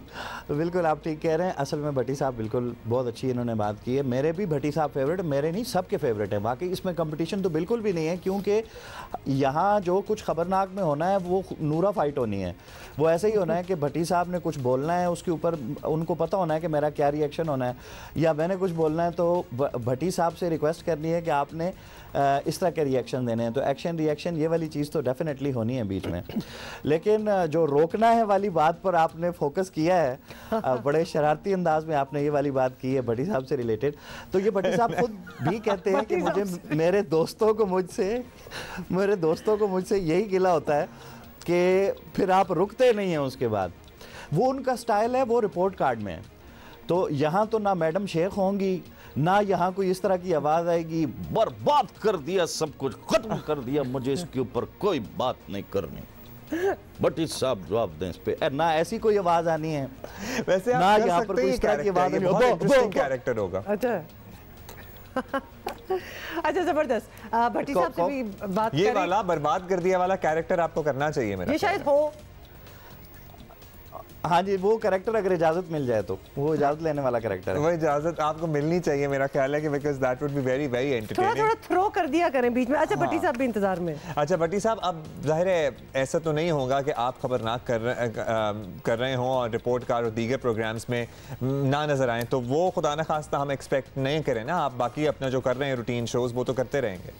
Speaker 14: बिल्कुल, आप ठीक कह रहे हैं। असल में भट्टी साहब बिल्कुल बहुत अच्छी इन्होंने बात की है। मेरे भी भट्टी साहब फेवरेट, मेरे नहीं सबके फेवरेट हैं। बाकी इसमें कंपटीशन तो बिल्कुल भी नहीं है, क्योंकि यहाँ जो कुछ खबरनाक में होना है वो नूरा फाइट होनी है। वो ऐसे ही होना है कि भट्टी साहब ने कुछ बोलना है, उसके ऊपर उनको पता होना है कि मेरा क्या रिएक्शन होना है, या मैंने कुछ बोलना है तो भट्टी साहब से रिक्वेस्ट करनी है कि आपने इस तरह के रिएक्शन देने हैं। तो एक्शन रिएक्शन ये वाली चीज़ तो डेफिनेटली होनी है बीच में। लेकिन जो रोकना है वाली बात पर आपने फोकस किया है, बड़े शरारती अंदाज में आपने ये वाली बात की है भट्टी साहब से रिलेटेड। तो ये भट्टी साहब खुद भी कहते हैं कि मेरे दोस्तों को मुझसे यही गिला होता है कि फिर आप रुकते नहीं हैं उसके बाद। वो उनका स्टाइल है, वो रिपोर्ट कार्ड में है। तो यहाँ तो ना मैडम शेख होंगी, ना यहाँ कोई इस तरह की आवाज़ आएगी, बर्बाद कर दिया, सब कुछ खत्म कर दिया, मुझे इसके ऊपर कोई बात नहीं करनी, भट्टी साहब जवाब दें इस पे, ना ऐसी कोई आवाज़ आनी है।
Speaker 1: वैसे आप
Speaker 14: ना
Speaker 1: कर
Speaker 14: यहाँ पर
Speaker 1: सकते
Speaker 14: कोई
Speaker 1: हैं
Speaker 14: इस तरह की आवाज़ आनी
Speaker 1: बहुत इंटरेस्टिंग कैरेक्टर होगा।
Speaker 2: अच्छा अच्छा, जबरदस्त। भट्टी साहब से भी बात
Speaker 1: ये वाला बर्बाद कर दिया वाला कैरेक्टर आपको करना चाहिए मेरा,
Speaker 2: ये शायद हो।
Speaker 14: हाँ जी, वो कैरेक्टर अगर इजाजत मिल जाए तो वो इजाजत लेने वाला कैरेक्टर है।
Speaker 1: वो इजाजत आपको मिलनी चाहिए मेरा ख्याल है, कि because that would be very very entertaining.
Speaker 2: थोड़ा थ्रो कर दिया करें बीच में। अच्छा भट्टी साहब भी इंतजार में।
Speaker 1: अच्छा भट्टी साहब, अब जाहिर है ऐसा तो नहीं होगा कि आप खबरनाक कर रहे हों और रिपोर्ट कार्ड और दीगर प्रोग्राम्स में ना नजर आए, तो वो खुदा न खास्ता हम एक्सपेक्ट नहीं करें ना। आप बाकी अपना जो कर रहे हैं रूटीन शोज वो तो करते रहेंगे।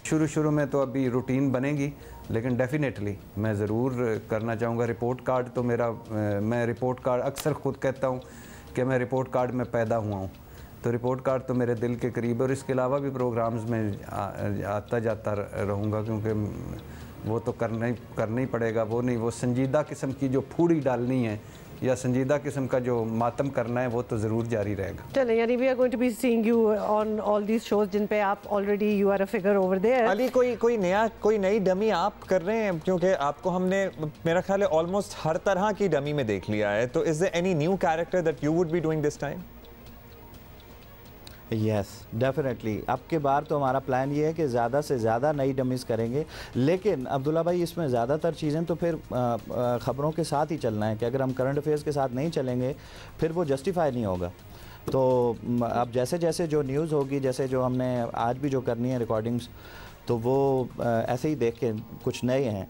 Speaker 12: शुरू में तो अभी रूटीन बनेगी, लेकिन डेफिनेटली मैं ज़रूर करना चाहूँगा। रिपोर्ट कार्ड तो मैं रिपोर्ट कार्ड अक्सर ख़ुद कहता हूँ कि मैं रिपोर्ट कार्ड में पैदा हुआ हूँ, तो रिपोर्ट कार्ड तो मेरे दिल के करीब है। और इसके अलावा भी प्रोग्राम्स में आता जाता रहूँगा, क्योंकि वो तो करना ही पड़ेगा। वो संजीदा किस्म की जो फूड़ी डालनी है या संजीदा किस्म का जो मातम करना है वो तो ज़रूर जारी रहेगा।
Speaker 2: चलें, यानी we are going to be seeing you on all these shows जिन पे आप already you are a figure over there.
Speaker 1: Ali, कोई नई डमी आप कर रहे हैं? क्योंकि आपको हमने मेरा ख्याल है ऑलमोस्ट हर तरह की डमी में देख लिया है, तो is there any new character that you would be doing this time?
Speaker 14: Yes definitely, अब के बार तो हमारा प्लान ये है कि ज़्यादा से ज़्यादा नई डमीज़ करेंगे। लेकिन अब्दुल्ला भाई, इसमें ज़्यादातर चीज़ें तो फिर ख़बरों के साथ ही चलना है, कि अगर हम करंट अफेयर्स के साथ नहीं चलेंगे फिर वो जस्टिफाई नहीं होगा। तो अब जैसे जैसे जो न्यूज़ होगी, जैसे जो हमने आज भी जो करनी है रिकॉर्डिंग्स, तो वो ऐसे ही देख के कुछ नए हैं,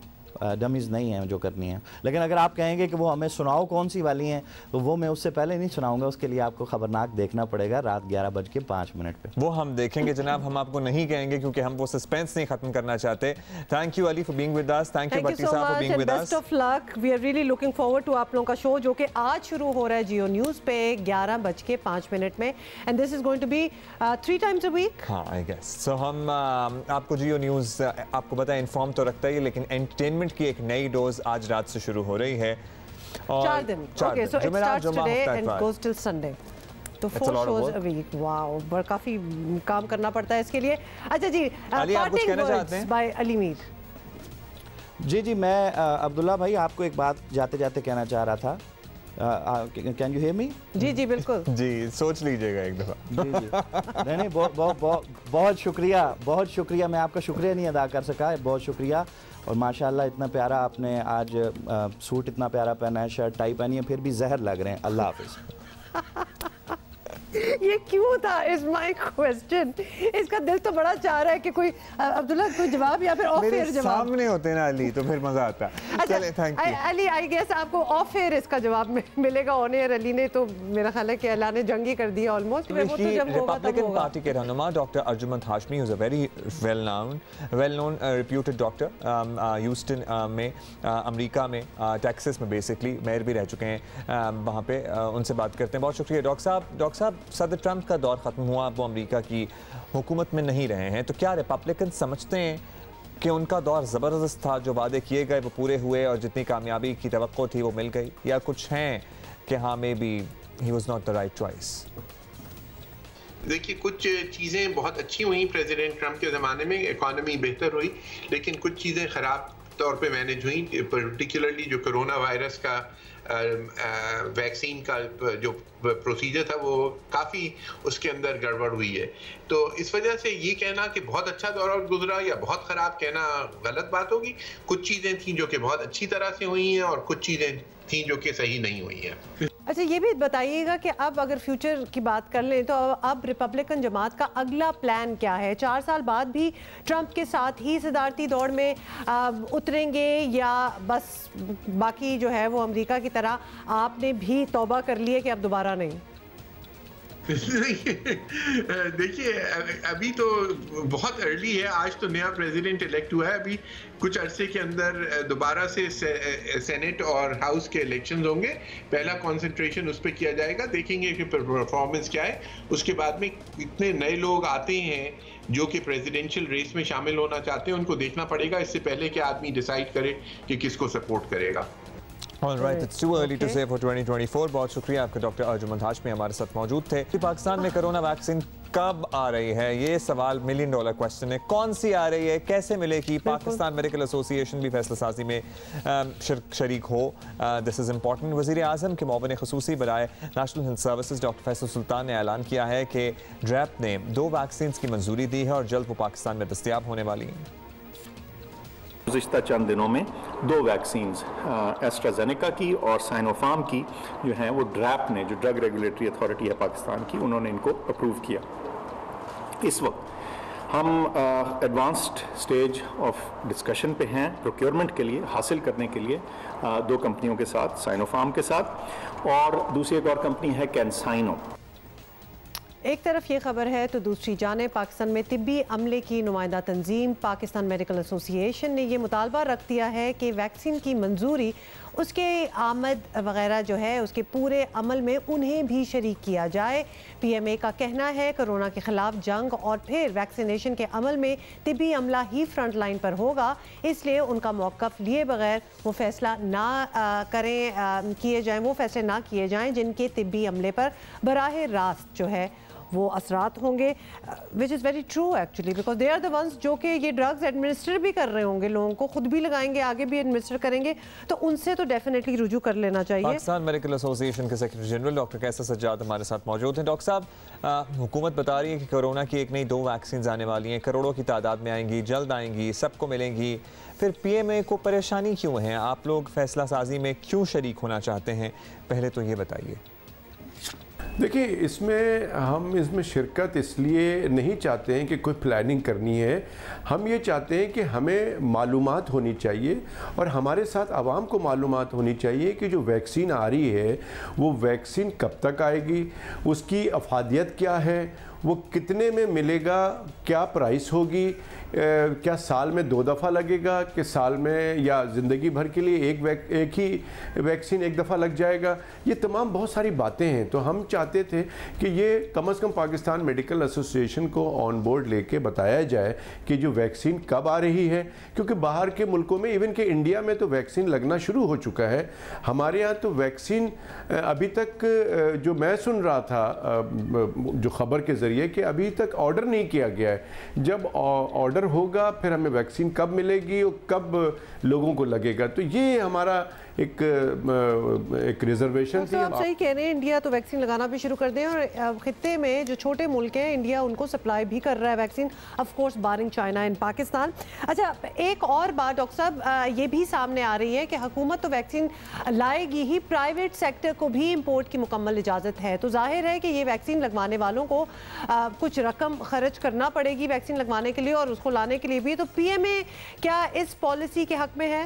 Speaker 14: डमीज़ नहीं हैं जो करनी है। लेकिन अगर आप कहेंगे कि वो हमें सुनाओ कौन सी वाली हैं, तो वो मैं उससे पहले नहीं सुनाऊंगा। उसके लिए आपको खबरनाक देखना पड़ेगा रात 11:05 पे।
Speaker 1: वो हम देखेंगे जनाब, हम आपको नहीं कहेंगे क्योंकि हम वो सस्पेंस नहीं खत्म करना चाहते। Thank you Ali for being with us, thank you Bhatti साहब for being with us,
Speaker 2: best of luck. We are really looking forward to आप लोगों का शो, जो कि आज शुरू हो रहा है जियो न्यूज़ पे 11:05 में, and this is going to be 3 times a week।
Speaker 1: हाँ, आई गेस सो। हम आपको जियो न्यूज़ आपको पता है इन्फॉर्म तो रखता ही, लेकिन एंटरटेनमेंट की एक नई डोज आज रात से शुरू हो रही है। और
Speaker 2: 4 दिन। Okay, so it starts today and goes till Sunday. तो 4 shows a week, वाओ, बड़ा काफी काम करना पड़ता है इसके लिए। अच्छा जी, parting words by Ali Mir.
Speaker 14: जी, मैं अब्दुल्ला भाई आपको एक बात जाते जाते कहना चाह रहा था। Can you hear me? जी
Speaker 2: बिल्कुल।
Speaker 1: जी, सोच लीजिएगा एक दफ़ा।
Speaker 14: जी नहीं, बहुत शुक्रिया, मैं आपका शुक्रिया नहीं अदा कर सका, बहुत शुक्रिया। और माशाल्लाह इतना प्यारा आपने आज सूट इतना प्यारा पहना है, शर्ट टाई पहनी है, फिर भी जहर लग रहे हैं। अल्लाह हाफिज़।
Speaker 2: ये क्यों था इज माय क्वेश्चन। इसका दिल तो बड़ा चाह रहा है कि कोई अब्दुल्ला कोई जवाब या फिर ऑफ एयर जवाब
Speaker 1: सामने होते ना अली, तो फिर मजा आता। चले, thank you
Speaker 2: Ali. I guess आपको ऑफ एयर इसका जवाब मिलेगा, ऑन एयर अली ने तो मेरा ख्याल है कि अल्लाह ने जंग ही कर दिया ऑलमोस्ट।
Speaker 1: रिपब्लिकन पार्टी के रहनुमा doctor Arjumand Hashmi is a very well known reputed doctor, Houston में, अमेरिका में, टेक्सास में बेसिकली मेयर भी रह चुके हैं वहाँ पे। उनसे बात करते हैं। बहुत शुक्रिया डॉक्टर साहब। सदर ट्रंप का दौर ख़त्म हुआ, वो अमेरिका की हुकूमत में नहीं रहे हैं, तो क्या रिपब्लिकन समझते हैं कि उनका दौर ज़बरदस्त था, जो वादे किए गए वो पूरे हुए और जितनी कामयाबी की तवक्को थी वो मिल गई, या कुछ हैं कि हाँ may be he was not the right choice?
Speaker 15: देखिए, कुछ चीज़ें बहुत अच्छी हुई प्रेसिडेंट ट्रंप के ज़माने में, इकॉनमी बेहतर हुई, लेकिन कुछ चीज़ें ख़राब तौर पे मैनेज हुई, पर्टिकुलरली जो कोरोना वायरस का वैक्सीन का जो प्रोसीजर था वो काफ़ी उसके अंदर गड़बड़ हुई है। तो इस वजह से ये कहना कि बहुत अच्छा दौर गुजरा या बहुत ख़राब कहना गलत बात होगी। कुछ चीज़ें थी जो कि बहुत अच्छी तरह से हुई हैं और कुछ चीज़ें थी जो कि सही नहीं हुई हैं।
Speaker 2: अच्छा, ये भी बताइएगा कि अब अगर फ्यूचर की बात कर लें तो अब रिपब्लिकन जमात का अगला प्लान क्या है? 4 साल बाद भी ट्रंप के साथ ही सदारती दौड़ में उतरेंगे, या बस बाकी जो है वो अमेरिका की तरह आपने भी तौबा कर लिए कि अब दोबारा नहीं?
Speaker 15: देखिए, अभी तो बहुत अर्ली है, आज तो नया प्रेसिडेंट इलेक्ट हुआ है, अभी कुछ अरसे के अंदर दोबारा से सेनेट और हाउस के इलेक्शंस होंगे। पहला कंसंट्रेशन उस पर किया जाएगा, देखेंगे कि परफॉर्मेंस क्या है। उसके बाद में इतने नए लोग आते हैं जो कि प्रेसिडेंशियल रेस में शामिल होना चाहते हैं, उनको देखना पड़ेगा इससे पहले कि आदमी डिसाइड करे कि किसको सपोर्ट करेगा।
Speaker 1: All right, it's too early to say for 2024. बहुत शुक्रिया आपका डॉक्टर अर्जुमंद हाशमी हमारे साथ मौजूद थे। पाकिस्तान में कोरोना वैक्सीन कब आ रही है, ये सवाल $1 मिलियन क्वेश्चन है। कौन सी आ रही है, कैसे मिलेगी? पाकिस्तान मेडिकल एसोसिएशन भी फैसला साजी में शरीक हो, दिस इज़ इम्पॉर्टेंट। वज़ीर आज़म के मुआविन ख़ुसूसी बराए national health services doctor Faisal Sultan ने ऐलान किया है कि ड्रैप ने 2 वैक्सीन की मंजूरी दी है और जल्द वो पाकिस्तान में दस्तयाब होने वाली हैं।
Speaker 16: गुज़िश्ता चंद दिनों में 2 वैक्सीन्स एस्ट्राजेनेका की और साइनोफार्म की जो हैं वो ड्रैप ने, जो ड्रग रेगुलेटरी अथॉरिटी है पाकिस्तान की, उन्होंने इनको अप्रूव किया। इस वक्त हम एडवांस्ड स्टेज ऑफ डिस्कशन पे हैं प्रोक्योरमेंट के लिए, हासिल करने के लिए 2 कंपनियों के साथ, साइनोफार्म के साथ, और दूसरी एक और कंपनी है कैंसाइनो।
Speaker 2: एक तरफ ये खबर है तो दूसरी जाने पाकिस्तान में तिब्बी अमले की नुमाइंदा तंजीम पाकिस्तान मेडिकल एसोसिएशन ने ये मुतालबा रख दिया है कि वैक्सीन की मंजूरी, उसके आमद वगैरह जो है उसके पूरे अमल में उन्हें भी शरीक किया जाए। PMA का कहना है कोरोना के ख़िलाफ़ जंग और फिर वैक्सीनेशन के अमल में तिब्बी अमला ही फ्रंट लाइन पर होगा, इसलिए उनका मौक़िफ़ लिए बगैर वो फैसला ना किए जाएँ, वो फैसले ना किए जाएँ जिनके तिब्बी अमले पर बराह रास्त जो है वो असरात होंगे, which is very true actually, because they are the ones जो कि ये ड्रग्स एडमिनिस्टर भी कर रहे होंगे, लोगों को खुद भी लगाएंगे, आगे भी एडमिनिस्टर करेंगे, तो उनसे तो डेफिनेटली रुजू कर लेना चाहिए।
Speaker 1: पाकिस्तान मेडिकल एसोसिएशन के सेक्रेटरी जनरल डॉक्टर कैसर सज्जाद हमारे साथ मौजूद हैं। डॉक्टर साहब, हुकूमत बता रही है कि कोरोना की एक नहीं 2 वैक्सीन आने वाली हैं, करोड़ों की तादाद में आएंगी, जल्द आएंगी, सबको मिलेंगी, फिर PMA को परेशानी क्यों है? आप लोग फैसला साजी में क्यों शरीक होना चाहते हैं, पहले तो ये बताइए।
Speaker 6: देखिए, हम इसमें शिरकत इसलिए नहीं चाहते हैं कि कोई प्लानिंग करनी है, हम ये चाहते हैं कि हमें मालूमात होनी चाहिए और हमारे साथ आवाम को मालूमात होनी चाहिए कि जो वैक्सीन आ रही है वो वैक्सीन कब तक आएगी, उसकी अफादियत क्या है, वो कितने में मिलेगा, क्या प्राइस होगी, क्या साल में 2 दफ़ा लगेगा कि साल में या ज़िंदगी भर के लिए एक ही वैक्सीन एक दफ़ा लग जाएगा? ये तमाम बहुत सारी बातें हैं। तो हम चाहते थे कि ये कम से कम पाकिस्तान मेडिकल एसोसिएशन को ऑन बोर्ड लेके बताया जाए कि जो वैक्सीन कब आ रही है, क्योंकि बाहर के मुल्कों में, इवन के इंडिया में तो वैक्सीन लगना शुरू हो चुका है। हमारे यहाँ तो वैक्सीन अभी तक जो मैं सुन रहा था जो ख़बर के ज़रिए कि अभी तक ऑर्डर नहीं किया गया है। जब ऑर्डर होगा फिर हमें वैक्सीन कब मिलेगी और कब लोगों को लगेगा। तो ये हमारा एक रिजर्वेशन थी।
Speaker 2: आप सही कह रहे हैं, इंडिया तो वैक्सीन लगाना भी शुरू कर दें और खित्ते में जो छोटे मुल्क हैं इंडिया उनको सप्लाई भी कर रहा है vaccine, of course barring China and Pakistan. अच्छा, एक और बात डॉक्टर साहब ये भी सामने आ रही है कि हुकूमत तो वैक्सीन लाएगी ही, प्राइवेट सेक्टर को भी इंपोर्ट की मुकम्मल इजाज़त है। तो जाहिर है कि ये वैक्सीन लगवाने वालों को कुछ रकम खर्च करना पड़ेगी वैक्सीन लगवाने के लिए और उसको लाने के लिए भी। तो PMA क्या इस पॉलिसी के हक में है?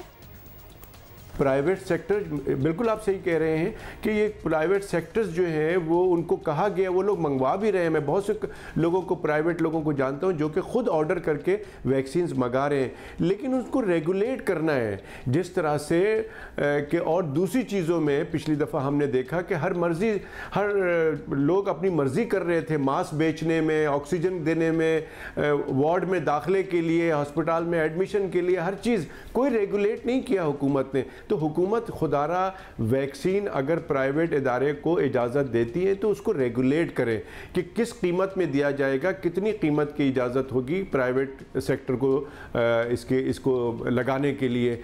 Speaker 6: प्राइवेट सेक्टर, बिल्कुल आप सही कह रहे हैं कि ये प्राइवेट सेक्टर्स जो हैं वो उनको कहा गया, वो लोग मंगवा भी रहे हैं। मैं बहुत से लोगों को, प्राइवेट लोगों को जानता हूं जो कि खुद ऑर्डर करके वैक्सीन्स मंगा रहे हैं, लेकिन उसको रेगुलेट करना है जिस तरह से कि और दूसरी चीज़ों में पिछली दफ़ा हमने देखा कि हर लोग अपनी मर्ज़ी कर रहे थे, मास्क बेचने में, ऑक्सीजन देने में, वार्ड में दाखिले के लिए, हॉस्पिटल में एडमिशन के लिए, हर चीज़ कोई रेगुलेट नहीं किया हुकूमत ने। तो हुकूमत खुदारा वैक्सीन अगर प्राइवेट इदारे को इजाज़त देती है तो उसको रेगुलेट करे कि किस कीमत में दिया जाएगा, कितनी कीमत की इजाज़त होगी प्राइवेट सेक्टर को इसको लगाने के लिए।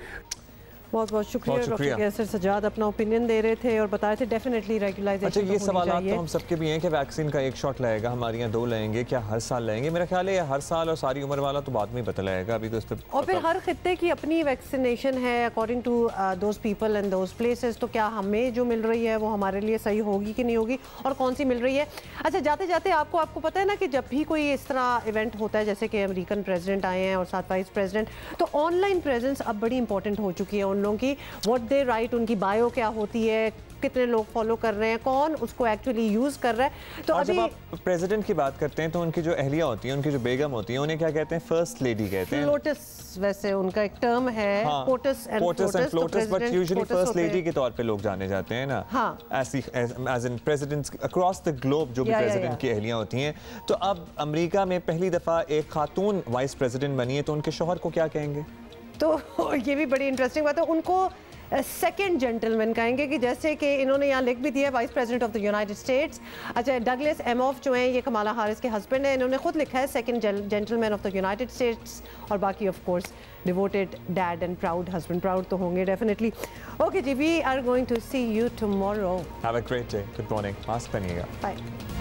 Speaker 2: बहुत बहुत शुक्रिया डॉक्टर कैसर सजाद अपना ओपिनियन दे रहे थे और बताए थे डेफिनेटली रेगुलाइजेशन।
Speaker 1: अच्छा, ये सवाल तो हम सबके भी हैं कि वैक्सीन का एक शॉट लगेगा, हमारे यहाँ 2 लगेंगे, क्या हर साल लगेंगे? मेरा ख्याल है हर साल और सारी उम्र वाला तो बाद में पता लगेगा, अभी तो इस पर।
Speaker 2: और फिर हर खित्ते की अपनी वैक्सीनेशन है according to those people and those places. तो क्या हमें जो मिल रही है वो हमारे लिए सही होगी कि नहीं होगी और कौन सी मिल रही है? अच्छा, जाते जाते आपको पता है ना कि जब भी कोई इस तरह इवेंट होता है, जैसे कि अमेरिकन प्रेसिडेंट आए हैं और 7 वाइस प्रेसिडेंट, तो ऑनलाइन प्रेजेंस अब बड़ी इंपॉर्टेंट हो चुकी है उन लोगों की। दे राइट, उनकी बायो क्या होती है, कितने लोग फॉलो कर रहे हैं, कौन उसको एक्चुअली यूज कर रहा है। तो अभी
Speaker 1: जब आप प्रेसिडेंट की बात करते हैं तो उनकी जो अहलिया होती है, उनकी जो बेगम होती है, उन्हें क्या कहते हैं? फर्स्ट लेडी कहते हैं।
Speaker 2: फ्लोटस, वैसे उनका एक टर्म है, POTUS and FLOTUS,
Speaker 1: but usually first lady के तौर पे लोग जाने जाते हैं ना।
Speaker 2: हाँ,
Speaker 1: as in presidents across the globe जो भी प्रेसिडेंट की अहलियां होती हैं। तो अब अमेरिका में पहली दफा एक खातून वाइस प्रेसिडेंट बनी है, तो उनके शौहर को क्या कहेंगे?
Speaker 2: तो ये भी बड़ी इंटरेस्टिंग बात है, उनको सेकंड जेंटलमैन कहेंगे कि जैसे कि इन्होंने यहाँ लिख भी दिया vice president of the United states. अच्छा, डगलस एमॉफ जो हैं ये कमाला हारिस के हस्बैंड हैं, इन्होंने खुद लिखा है second gentleman of the United States. और बाकी of course devoted dad and proud husband, proud तो होंगे डेफिनेटली। ओके जी, we are going to see you tomorrow.
Speaker 1: Have a great day, good morning, mask पहनिएगा।
Speaker 2: बाय।